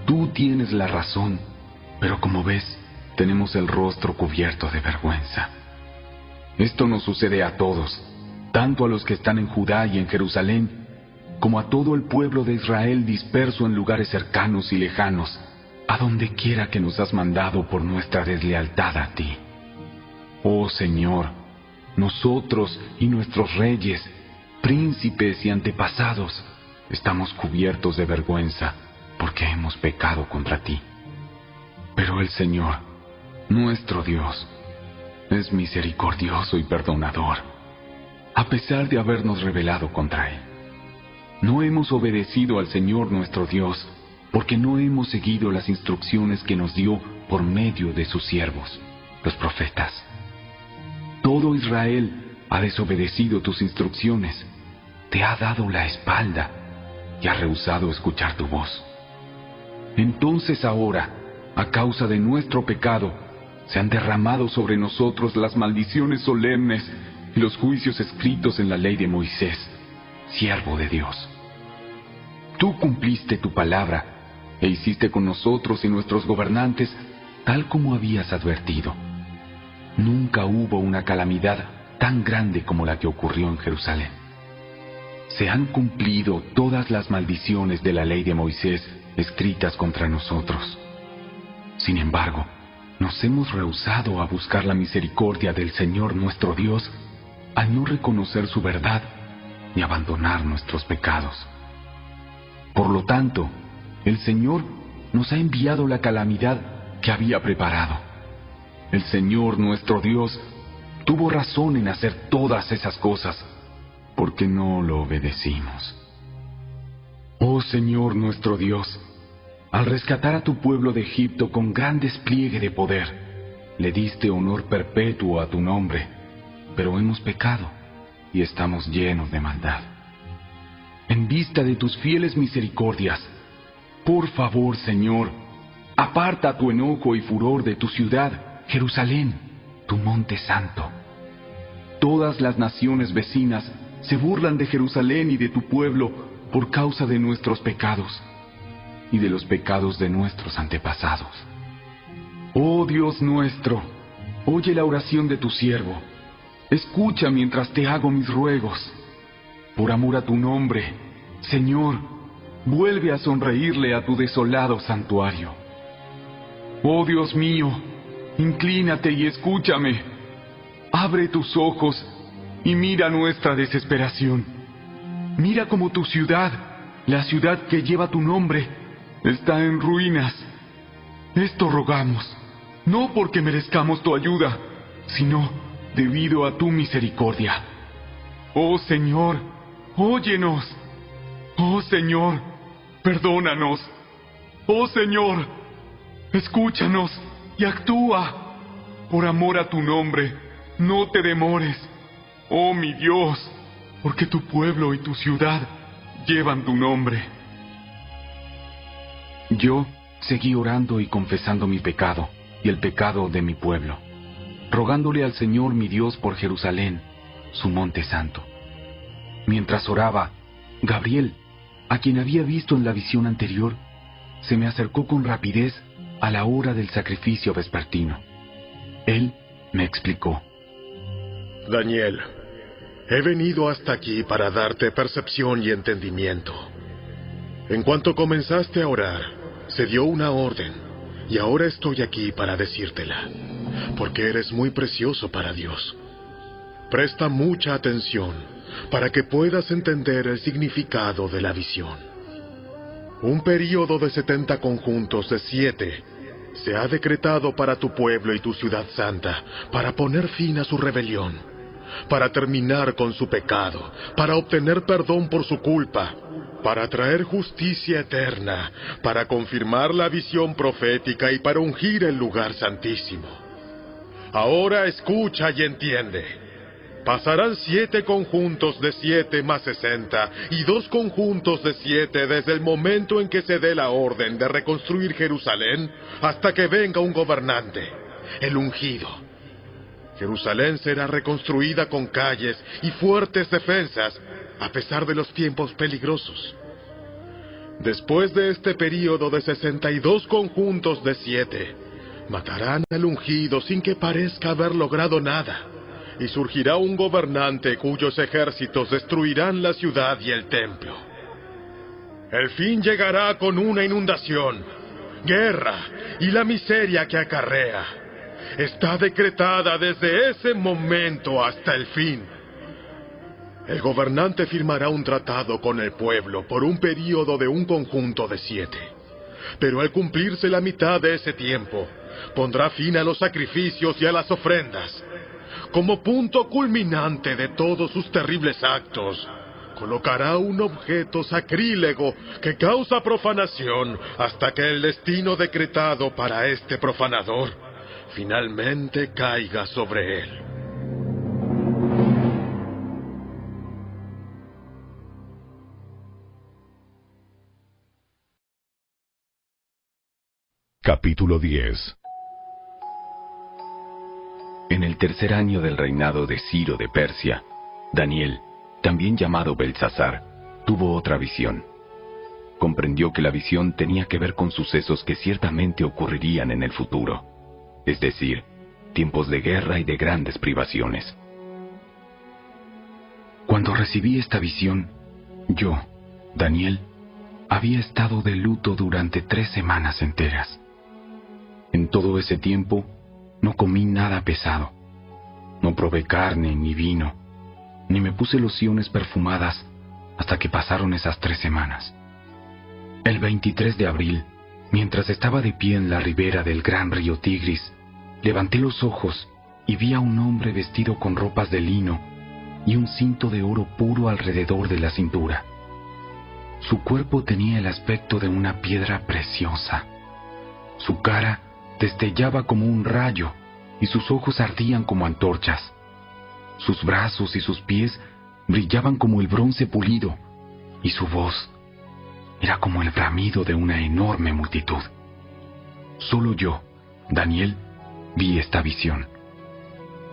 tú tienes la razón, pero como ves, tenemos el rostro cubierto de vergüenza. Esto nos sucede a todos, tanto a los que están en Judá y en Jerusalén, como a todo el pueblo de Israel disperso en lugares cercanos y lejanos, a donde quiera que nos has mandado por nuestra deslealtad a ti. Oh Señor, nosotros y nuestros reyes, príncipes y antepasados, estamos cubiertos de vergüenza porque hemos pecado contra ti. Pero el Señor, nuestro Dios, es misericordioso y perdonador, a pesar de habernos rebelado contra Él. No hemos obedecido al Señor nuestro Dios, porque no hemos seguido las instrucciones que nos dio por medio de sus siervos, los profetas. Todo Israel ha desobedecido tus instrucciones, te ha dado la espalda y ha rehusado escuchar tu voz. Entonces ahora, a causa de nuestro pecado, se han derramado sobre nosotros las maldiciones solemnes y los juicios escritos en la ley de Moisés, siervo de Dios. Tú cumpliste tu palabra e hiciste con nosotros y nuestros gobernantes tal como habías advertido. Nunca hubo una calamidad tan grande como la que ocurrió en Jerusalén. Se han cumplido todas las maldiciones de la ley de Moisés escritas contra nosotros. Sin embargo, nos hemos rehusado a buscar la misericordia del Señor nuestro Dios al no reconocer su verdad y abandonar nuestros pecados. Por lo tanto, el Señor nos ha enviado la calamidad que había preparado. El Señor nuestro Dios tuvo razón en hacer todas esas cosas, porque no lo obedecimos. Oh Señor nuestro Dios, al rescatar a tu pueblo de Egipto con gran despliegue de poder, le diste honor perpetuo a tu nombre, pero hemos pecado y estamos llenos de maldad. En vista de tus fieles misericordias, por favor, Señor, aparta tu enojo y furor de tu ciudad, Jerusalén, tu monte santo. Todas las naciones vecinas se burlan de Jerusalén y de tu pueblo por causa de nuestros pecados y de los pecados de nuestros antepasados. Oh Dios nuestro, oye la oración de tu siervo. Escucha mientras te hago mis ruegos. Por amor a tu nombre, Señor, vuelve a sonreírle a tu desolado santuario. Oh Dios mío, inclínate y escúchame. Abre tus ojos y mira nuestra desesperación. Mira cómo tu ciudad, la ciudad que lleva tu nombre, está en ruinas. Esto rogamos, no porque merezcamos tu ayuda, sino debido a tu misericordia. Oh Señor, óyenos. Oh Señor, perdónanos. Oh Señor, escúchanos y actúa. Por amor a tu nombre, no te demores, oh mi Dios, porque tu pueblo y tu ciudad llevan tu nombre. Yo seguí orando y confesando mi pecado y el pecado de mi pueblo, rogándole al Señor mi Dios por Jerusalén, su monte santo. Mientras oraba, Gabriel, a quien había visto en la visión anterior, se me acercó con rapidez a la hora del sacrificio vespertino. Él me explicó: Daniel, he venido hasta aquí para darte percepción y entendimiento. En cuanto comenzaste a orar, se dio una orden, y ahora estoy aquí para decírtela, porque eres muy precioso para Dios. Presta mucha atención para que puedas entender el significado de la visión. Un período de 70 conjuntos de 7 se ha decretado para tu pueblo y tu ciudad santa, para poner fin a su rebelión, para terminar con su pecado, para obtener perdón por su culpa, para traer justicia eterna, para confirmar la visión profética y para ungir el lugar santísimo. Ahora escucha y entiende. Pasarán 7 conjuntos de 7 más 60 y 2 conjuntos de 7 desde el momento en que se dé la orden de reconstruir Jerusalén hasta que venga un gobernante, el ungido. Jerusalén será reconstruida con calles y fuertes defensas a pesar de los tiempos peligrosos. Después de este período de 62 conjuntos de 7, matarán al ungido sin que parezca haber logrado nada. Y surgirá un gobernante cuyos ejércitos destruirán la ciudad y el templo. El fin llegará con una inundación, guerra y la miseria que acarrea. Está decretada desde ese momento hasta el fin. El gobernante firmará un tratado con el pueblo por un período de un conjunto de 7. Pero al cumplirse la mitad de ese tiempo, pondrá fin a los sacrificios y a las ofrendas. Como punto culminante de todos sus terribles actos, colocará un objeto sacrílego que causa profanación hasta que el destino decretado para este profanador finalmente caiga sobre él. Capítulo 10. En el 3er año del reinado de Ciro de Persia, Daniel, también llamado Belsasar, tuvo otra visión. Comprendió que la visión tenía que ver con sucesos que ciertamente ocurrirían en el futuro, es decir, tiempos de guerra y de grandes privaciones. Cuando recibí esta visión, yo, Daniel, había estado de luto durante 3 semanas enteras. En todo ese tiempo, no comí nada pesado, no probé carne ni vino, ni me puse lociones perfumadas hasta que pasaron esas 3 semanas. El 23 de abril, mientras estaba de pie en la ribera del gran río Tigris, levanté los ojos y vi a un hombre vestido con ropas de lino y un cinto de oro puro alrededor de la cintura. Su cuerpo tenía el aspecto de una piedra preciosa. Su cara destellaba como un rayo y sus ojos ardían como antorchas. Sus brazos y sus pies brillaban como el bronce pulido y su voz era como el bramido de una enorme multitud. Solo yo, Daniel, vi esta visión.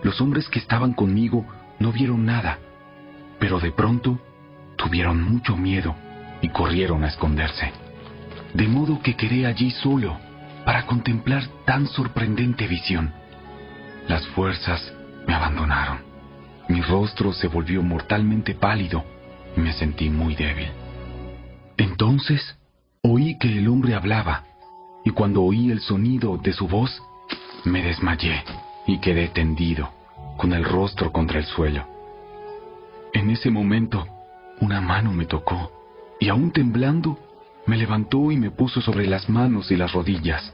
Los hombres que estaban conmigo no vieron nada, pero de pronto tuvieron mucho miedo y corrieron a esconderse. De modo que quedé allí solo para contemplar tan sorprendente visión. Las fuerzas me abandonaron. Mi rostro se volvió mortalmente pálido y me sentí muy débil. Entonces oí que el hombre hablaba, y cuando oí el sonido de su voz, me desmayé y quedé tendido, con el rostro contra el suelo. En ese momento, una mano me tocó, y aún temblando, me levantó y me puso sobre las manos y las rodillas.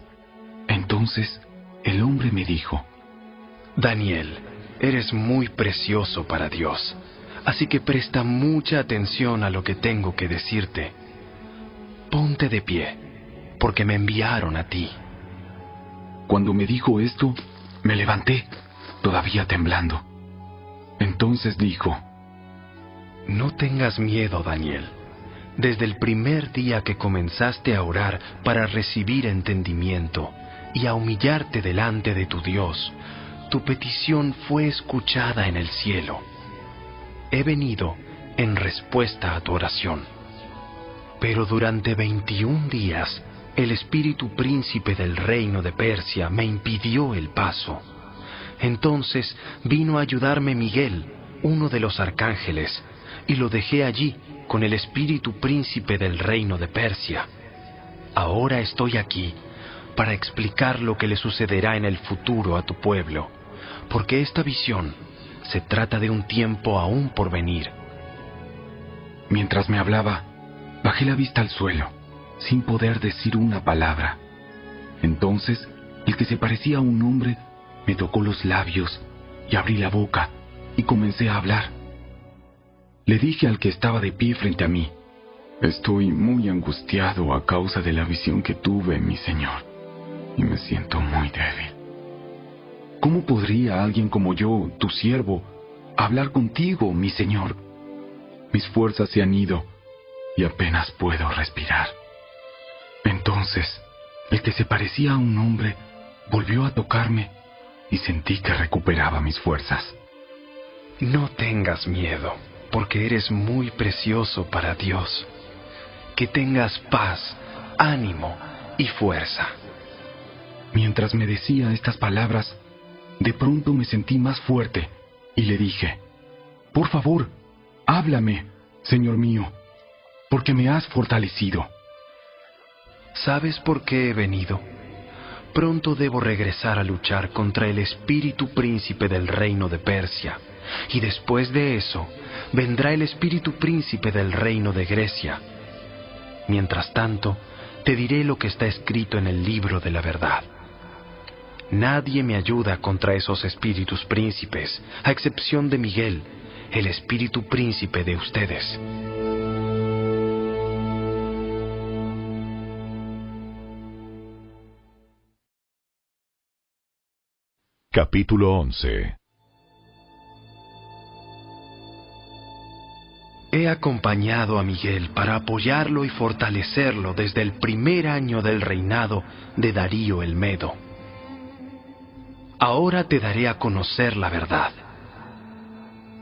Entonces, el hombre me dijo: Daniel, eres muy precioso para Dios, así que presta mucha atención a lo que tengo que decirte. Ponte de pie, porque me enviaron a ti. Cuando me dijo esto, me levanté, todavía temblando. Entonces dijo: No tengas miedo, Daniel. Desde el primer día que comenzaste a orar para recibir entendimiento y a humillarte delante de tu Dios, tu petición fue escuchada en el cielo. He venido en respuesta a tu oración. Pero durante 21 días, el espíritu príncipe del reino de Persia me impidió el paso. Entonces vino a ayudarme Miguel, uno de los arcángeles, y lo dejé allí con el espíritu príncipe del reino de Persia. Ahora estoy aquí para explicar lo que le sucederá en el futuro a tu pueblo, porque esta visión se trata de un tiempo aún por venir. Mientras me hablaba, bajé la vista al suelo, sin poder decir una palabra. Entonces, el que se parecía a un hombre me tocó los labios y abrí la boca y comencé a hablar. Le dije al que estaba de pie frente a mí: Estoy muy angustiado a causa de la visión que tuve, mi Señor, y me siento muy débil. ¿Cómo podría alguien como yo, tu siervo, hablar contigo, mi Señor? Mis fuerzas se han ido y apenas puedo respirar. Entonces, el que se parecía a un hombre volvió a tocarme y sentí que recuperaba mis fuerzas. No tengas miedo, porque eres muy precioso para Dios. Que tengas paz, ánimo y fuerza. Mientras me decía estas palabras, de pronto me sentí más fuerte y le dije: Por favor, háblame, Señor mío, porque me has fortalecido. ¿Sabes por qué he venido? Pronto debo regresar a luchar contra el espíritu príncipe del reino de Persia, y después de eso vendrá el espíritu príncipe del reino de Grecia. Mientras tanto, te diré lo que está escrito en el libro de la verdad. Nadie me ayuda contra esos espíritus príncipes, a excepción de Miguel, el espíritu príncipe de ustedes. Capítulo 11. He acompañado a Miguel para apoyarlo y fortalecerlo desde el primer año del reinado de Darío el Medo. Ahora te daré a conocer la verdad.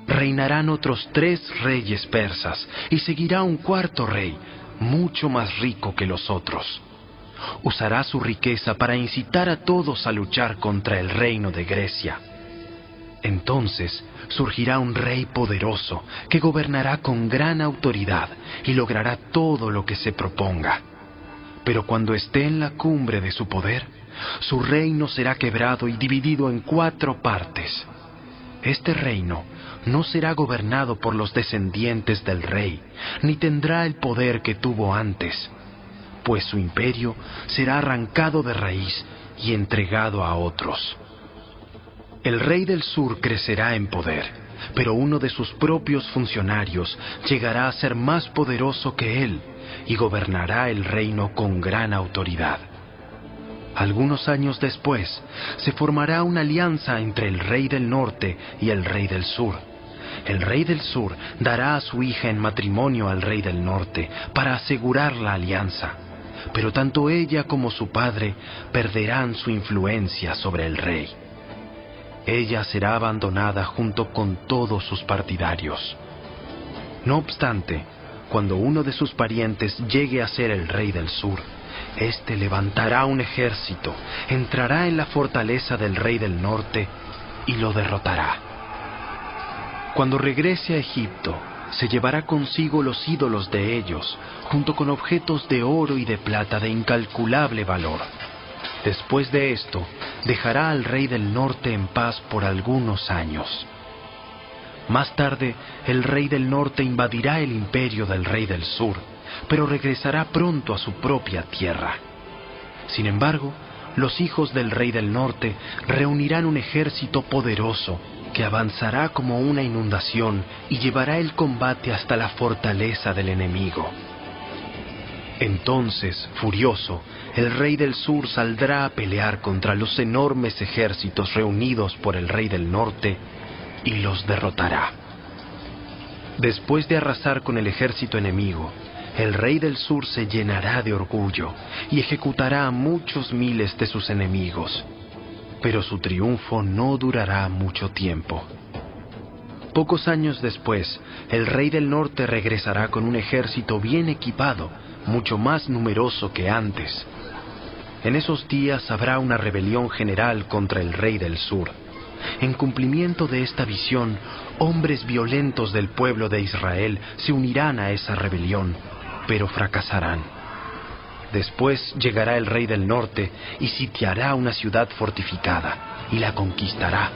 Reinarán otros 3 reyes persas y seguirá un 4º rey, mucho más rico que los otros. Usará su riqueza para incitar a todos a luchar contra el reino de Grecia. Entonces surgirá un rey poderoso que gobernará con gran autoridad y logrará todo lo que se proponga. Pero cuando esté en la cumbre de su poder, su reino será quebrado y dividido en 4 partes. Este reino no será gobernado por los descendientes del rey, ni tendrá el poder que tuvo antes, pues su imperio será arrancado de raíz y entregado a otros. El rey del sur crecerá en poder, pero uno de sus propios funcionarios llegará a ser más poderoso que él y gobernará el reino con gran autoridad. Algunos años después, se formará una alianza entre el rey del norte y el rey del sur. El rey del sur dará a su hija en matrimonio al rey del norte para asegurar la alianza, pero tanto ella como su padre perderán su influencia sobre el rey. Ella será abandonada junto con todos sus partidarios. No obstante, cuando uno de sus parientes llegue a ser el rey del sur, éste levantará un ejército, entrará en la fortaleza del rey del norte y lo derrotará. Cuando regrese a Egipto, se llevará consigo los ídolos de ellos, junto con objetos de oro y de plata de incalculable valor. Después de esto, dejará al rey del norte en paz por algunos años. Más tarde, el rey del norte invadirá el imperio del rey del sur, pero regresará pronto a su propia tierra. Sin embargo, los hijos del rey del norte reunirán un ejército poderoso que avanzará como una inundación y llevará el combate hasta la fortaleza del enemigo. Entonces, furioso, el rey del sur saldrá a pelear contra los enormes ejércitos reunidos por el rey del norte y los derrotará. Después de arrasar con el ejército enemigo, el rey del sur se llenará de orgullo y ejecutará a muchos miles de sus enemigos. Pero su triunfo no durará mucho tiempo. Pocos años después, el rey del norte regresará con un ejército bien equipado, mucho más numeroso que antes. En esos días habrá una rebelión general contra el rey del sur. En cumplimiento de esta visión, hombres violentos del pueblo de Israel se unirán a esa rebelión, pero fracasarán. Después llegará el rey del norte y sitiará una ciudad fortificada y la conquistará.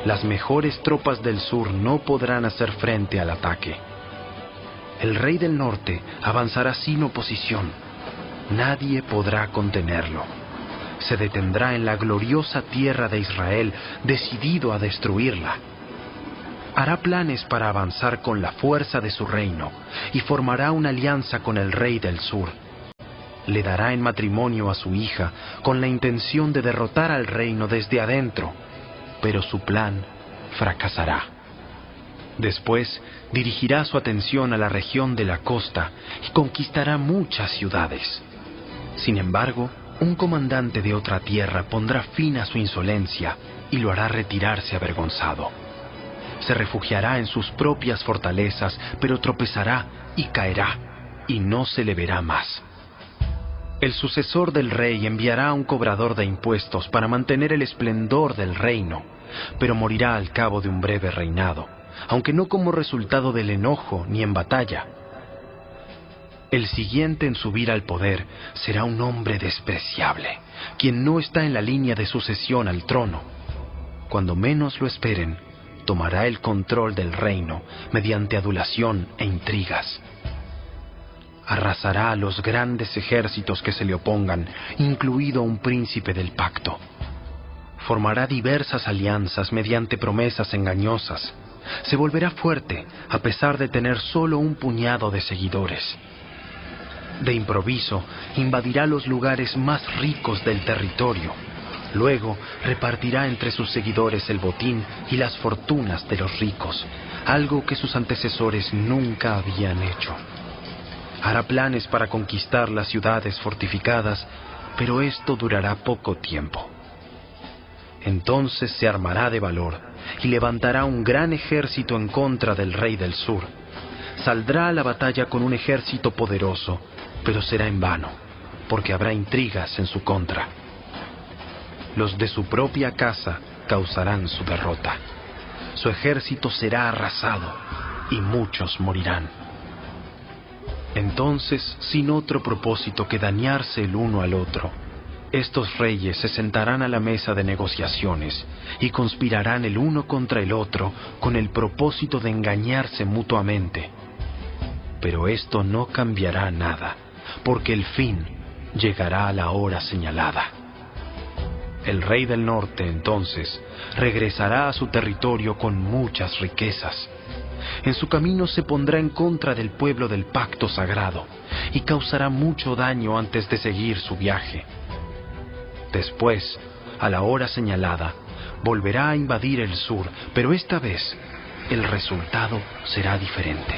Las mejores tropas del sur no podrán hacer frente al ataque. El rey del norte avanzará sin oposición. Nadie podrá contenerlo. Se detendrá en la gloriosa tierra de Israel, decidido a destruirla. Hará planes para avanzar con la fuerza de su reino y formará una alianza con el rey del sur. Le dará en matrimonio a su hija con la intención de derrotar al reino desde adentro, pero su plan fracasará. Después dirigirá su atención a la región de la costa y conquistará muchas ciudades. Sin embargo, un comandante de otra tierra pondrá fin a su insolencia y lo hará retirarse avergonzado. Se refugiará en sus propias fortalezas, pero tropezará y caerá, y no se le verá más. El sucesor del rey enviará a un cobrador de impuestos para mantener el esplendor del reino, pero morirá al cabo de un breve reinado, aunque no como resultado del enojo ni en batalla. El siguiente en subir al poder será un hombre despreciable, quien no está en la línea de sucesión al trono. Cuando menos lo esperen, tomará el control del reino mediante adulación e intrigas. Arrasará a los grandes ejércitos que se le opongan, incluido un príncipe del pacto. Formará diversas alianzas mediante promesas engañosas. Se volverá fuerte a pesar de tener solo un puñado de seguidores. De improviso, invadirá los lugares más ricos del territorio. Luego, repartirá entre sus seguidores el botín y las fortunas de los ricos, algo que sus antecesores nunca habían hecho. Hará planes para conquistar las ciudades fortificadas, pero esto durará poco tiempo. Entonces se armará de valor y levantará un gran ejército en contra del rey del sur. Saldrá a la batalla con un ejército poderoso, pero será en vano, porque habrá intrigas en su contra. Los de su propia casa causarán su derrota. Su ejército será arrasado y muchos morirán. Entonces, sin otro propósito que dañarse el uno al otro, estos reyes se sentarán a la mesa de negociaciones y conspirarán el uno contra el otro con el propósito de engañarse mutuamente. Pero esto no cambiará nada, porque el fin llegará a la hora señalada. El rey del norte, entonces, regresará a su territorio con muchas riquezas. En su camino se pondrá en contra del pueblo del pacto sagrado y causará mucho daño antes de seguir su viaje. Después, a la hora señalada, volverá a invadir el sur, pero esta vez el resultado será diferente,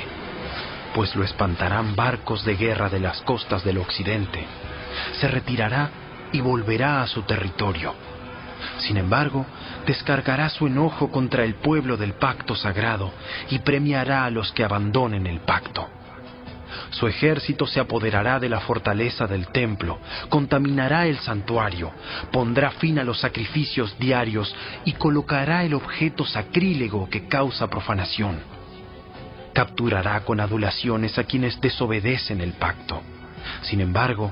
pues lo espantarán barcos de guerra de las costas del occidente. Se retirará y volverá a su territorio. Sin embargo, descargará su enojo contra el pueblo del pacto sagrado y premiará a los que abandonen el pacto. Su ejército se apoderará de la fortaleza del templo, contaminará el santuario, pondrá fin a los sacrificios diarios y colocará el objeto sacrílego que causa profanación. Capturará con adulaciones a quienes desobedecen el pacto. Sin embargo,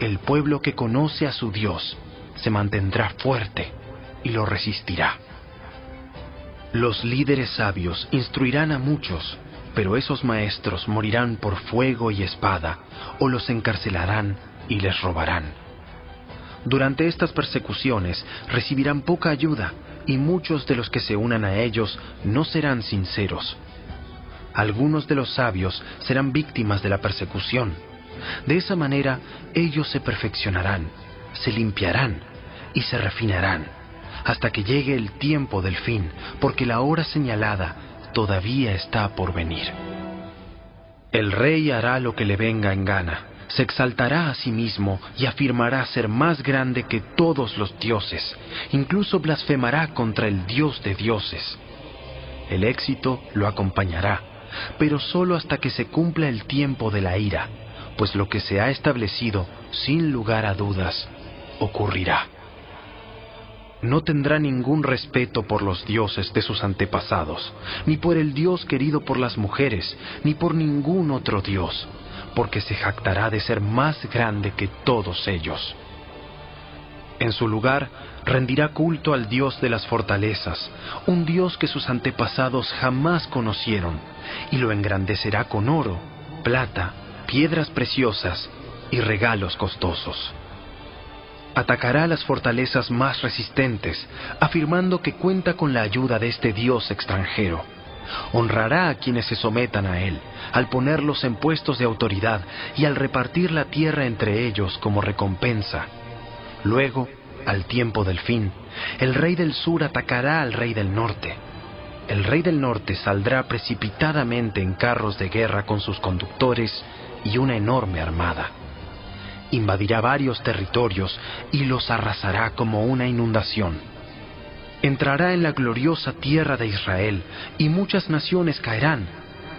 el pueblo que conoce a su Dios se mantendrá fuerte y lo resistirá. Los líderes sabios instruirán a muchos, pero esos maestros morirán por fuego y espada, o los encarcelarán y les robarán. Durante estas persecuciones recibirán poca ayuda, y muchos de los que se unan a ellos no serán sinceros. Algunos de los sabios serán víctimas de la persecución, De esa manera ellos se perfeccionarán, se limpiarán y se refinarán, hasta que llegue el tiempo del fin, porque la hora señalada todavía está por venir. El rey hará lo que le venga en gana, se exaltará a sí mismo y afirmará ser más grande que todos los dioses, incluso blasfemará contra el Dios de dioses. El éxito lo acompañará, pero solo hasta que se cumpla el tiempo de la ira, pues lo que se ha establecido, sin lugar a dudas, ocurrirá. No tendrá ningún respeto por los dioses de sus antepasados, ni por el Dios querido por las mujeres, ni por ningún otro Dios, porque se jactará de ser más grande que todos ellos. En su lugar, rendirá culto al Dios de las fortalezas, un Dios que sus antepasados jamás conocieron, y lo engrandecerá con oro, plata, piedras preciosas y regalos costosos. Atacará las fortalezas más resistentes, afirmando que cuenta con la ayuda de este Dios extranjero. Honrará a quienes se sometan a él, al ponerlos en puestos de autoridad y al repartir la tierra entre ellos como recompensa. Luego, al tiempo del fin, el rey del sur atacará al rey del norte. El rey del norte saldrá precipitadamente en carros de guerra con sus conductores y una enorme armada. Invadirá varios territorios y los arrasará como una inundación. Entrará en la gloriosa tierra de Israel y muchas naciones caerán,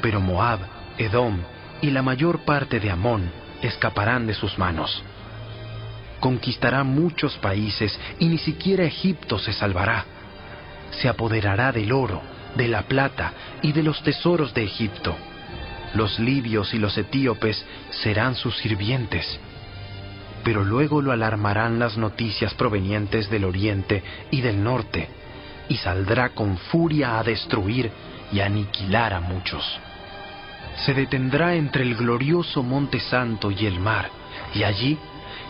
pero Moab, Edom y la mayor parte de Amón escaparán de sus manos. Conquistará muchos países y ni siquiera Egipto se salvará. Se apoderará del oro, de la plata y de los tesoros de Egipto. Los libios y los etíopes serán sus sirvientes. Pero luego lo alarmarán las noticias provenientes del oriente y del norte, y saldrá con furia a destruir y aniquilar a muchos. Se detendrá entre el glorioso Monte Santo y el mar, y allí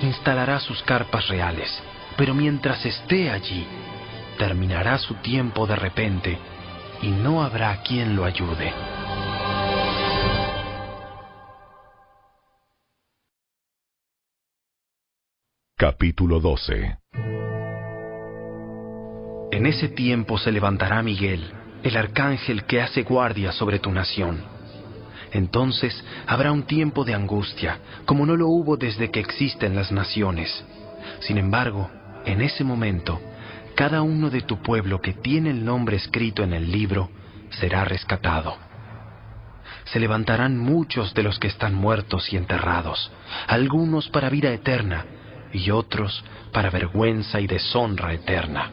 instalará sus carpas reales. Pero mientras esté allí, terminará su tiempo de repente, y no habrá quien lo ayude. Capítulo 12. En ese tiempo se levantará Miguel, el arcángel que hace guardia sobre tu nación. Entonces habrá un tiempo de angustia, como no lo hubo desde que existen las naciones. Sin embargo, en ese momento, cada uno de tu pueblo que tiene el nombre escrito en el libro será rescatado. Se levantarán muchos de los que están muertos y enterrados, algunos para vida eterna, y otros para vergüenza y deshonra eterna.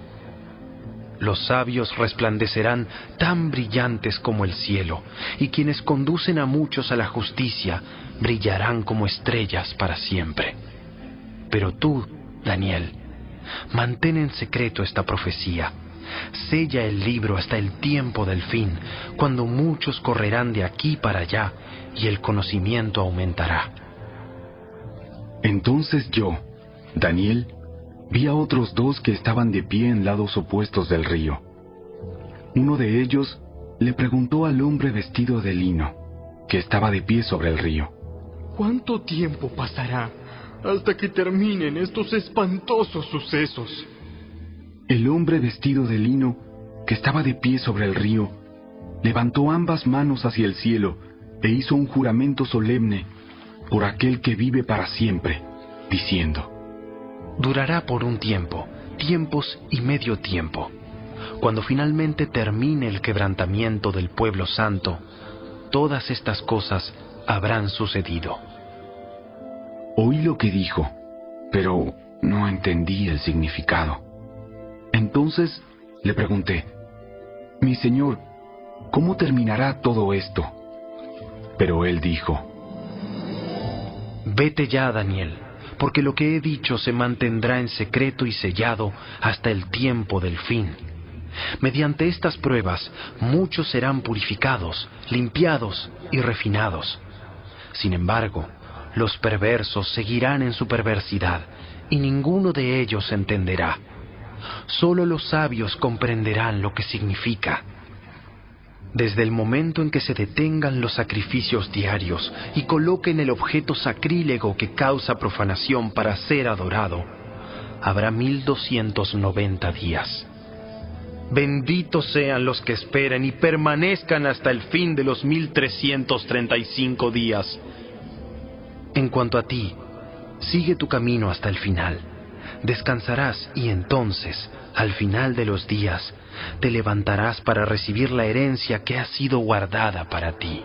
Los sabios resplandecerán tan brillantes como el cielo, y quienes conducen a muchos a la justicia brillarán como estrellas para siempre. Pero tú, Daniel, mantén en secreto esta profecía. Sella el libro hasta el tiempo del fin, cuando muchos correrán de aquí para allá y el conocimiento aumentará. Entonces yo, Daniel, vi a otros dos que estaban de pie en lados opuestos del río. Uno de ellos le preguntó al hombre vestido de lino, que estaba de pie sobre el río: ¿Cuánto tiempo pasará hasta que terminen estos espantosos sucesos? El hombre vestido de lino, que estaba de pie sobre el río, levantó ambas manos hacia el cielo e hizo un juramento solemne por aquel que vive para siempre, diciendo: Durará por un tiempo, tiempos y medio tiempo. Cuando finalmente termine el quebrantamiento del pueblo santo, todas estas cosas habrán sucedido. Oí lo que dijo, pero no entendí el significado. Entonces le pregunté: Mi señor, ¿cómo terminará todo esto? Pero él dijo: Vete ya, Daniel, porque lo que he dicho se mantendrá en secreto y sellado hasta el tiempo del fin. Mediante estas pruebas, muchos serán purificados, limpiados y refinados. Sin embargo, los perversos seguirán en su perversidad, y ninguno de ellos entenderá. Solo los sabios comprenderán lo que significa. Desde el momento en que se detengan los sacrificios diarios y coloquen el objeto sacrílego que causa profanación para ser adorado, habrá 1290 días. Benditos sean los que esperen y permanezcan hasta el fin de los 1335 días. En cuanto a ti, sigue tu camino hasta el final. Descansarás y entonces, al final de los días, te levantarás para recibir la herencia que ha sido guardada para ti.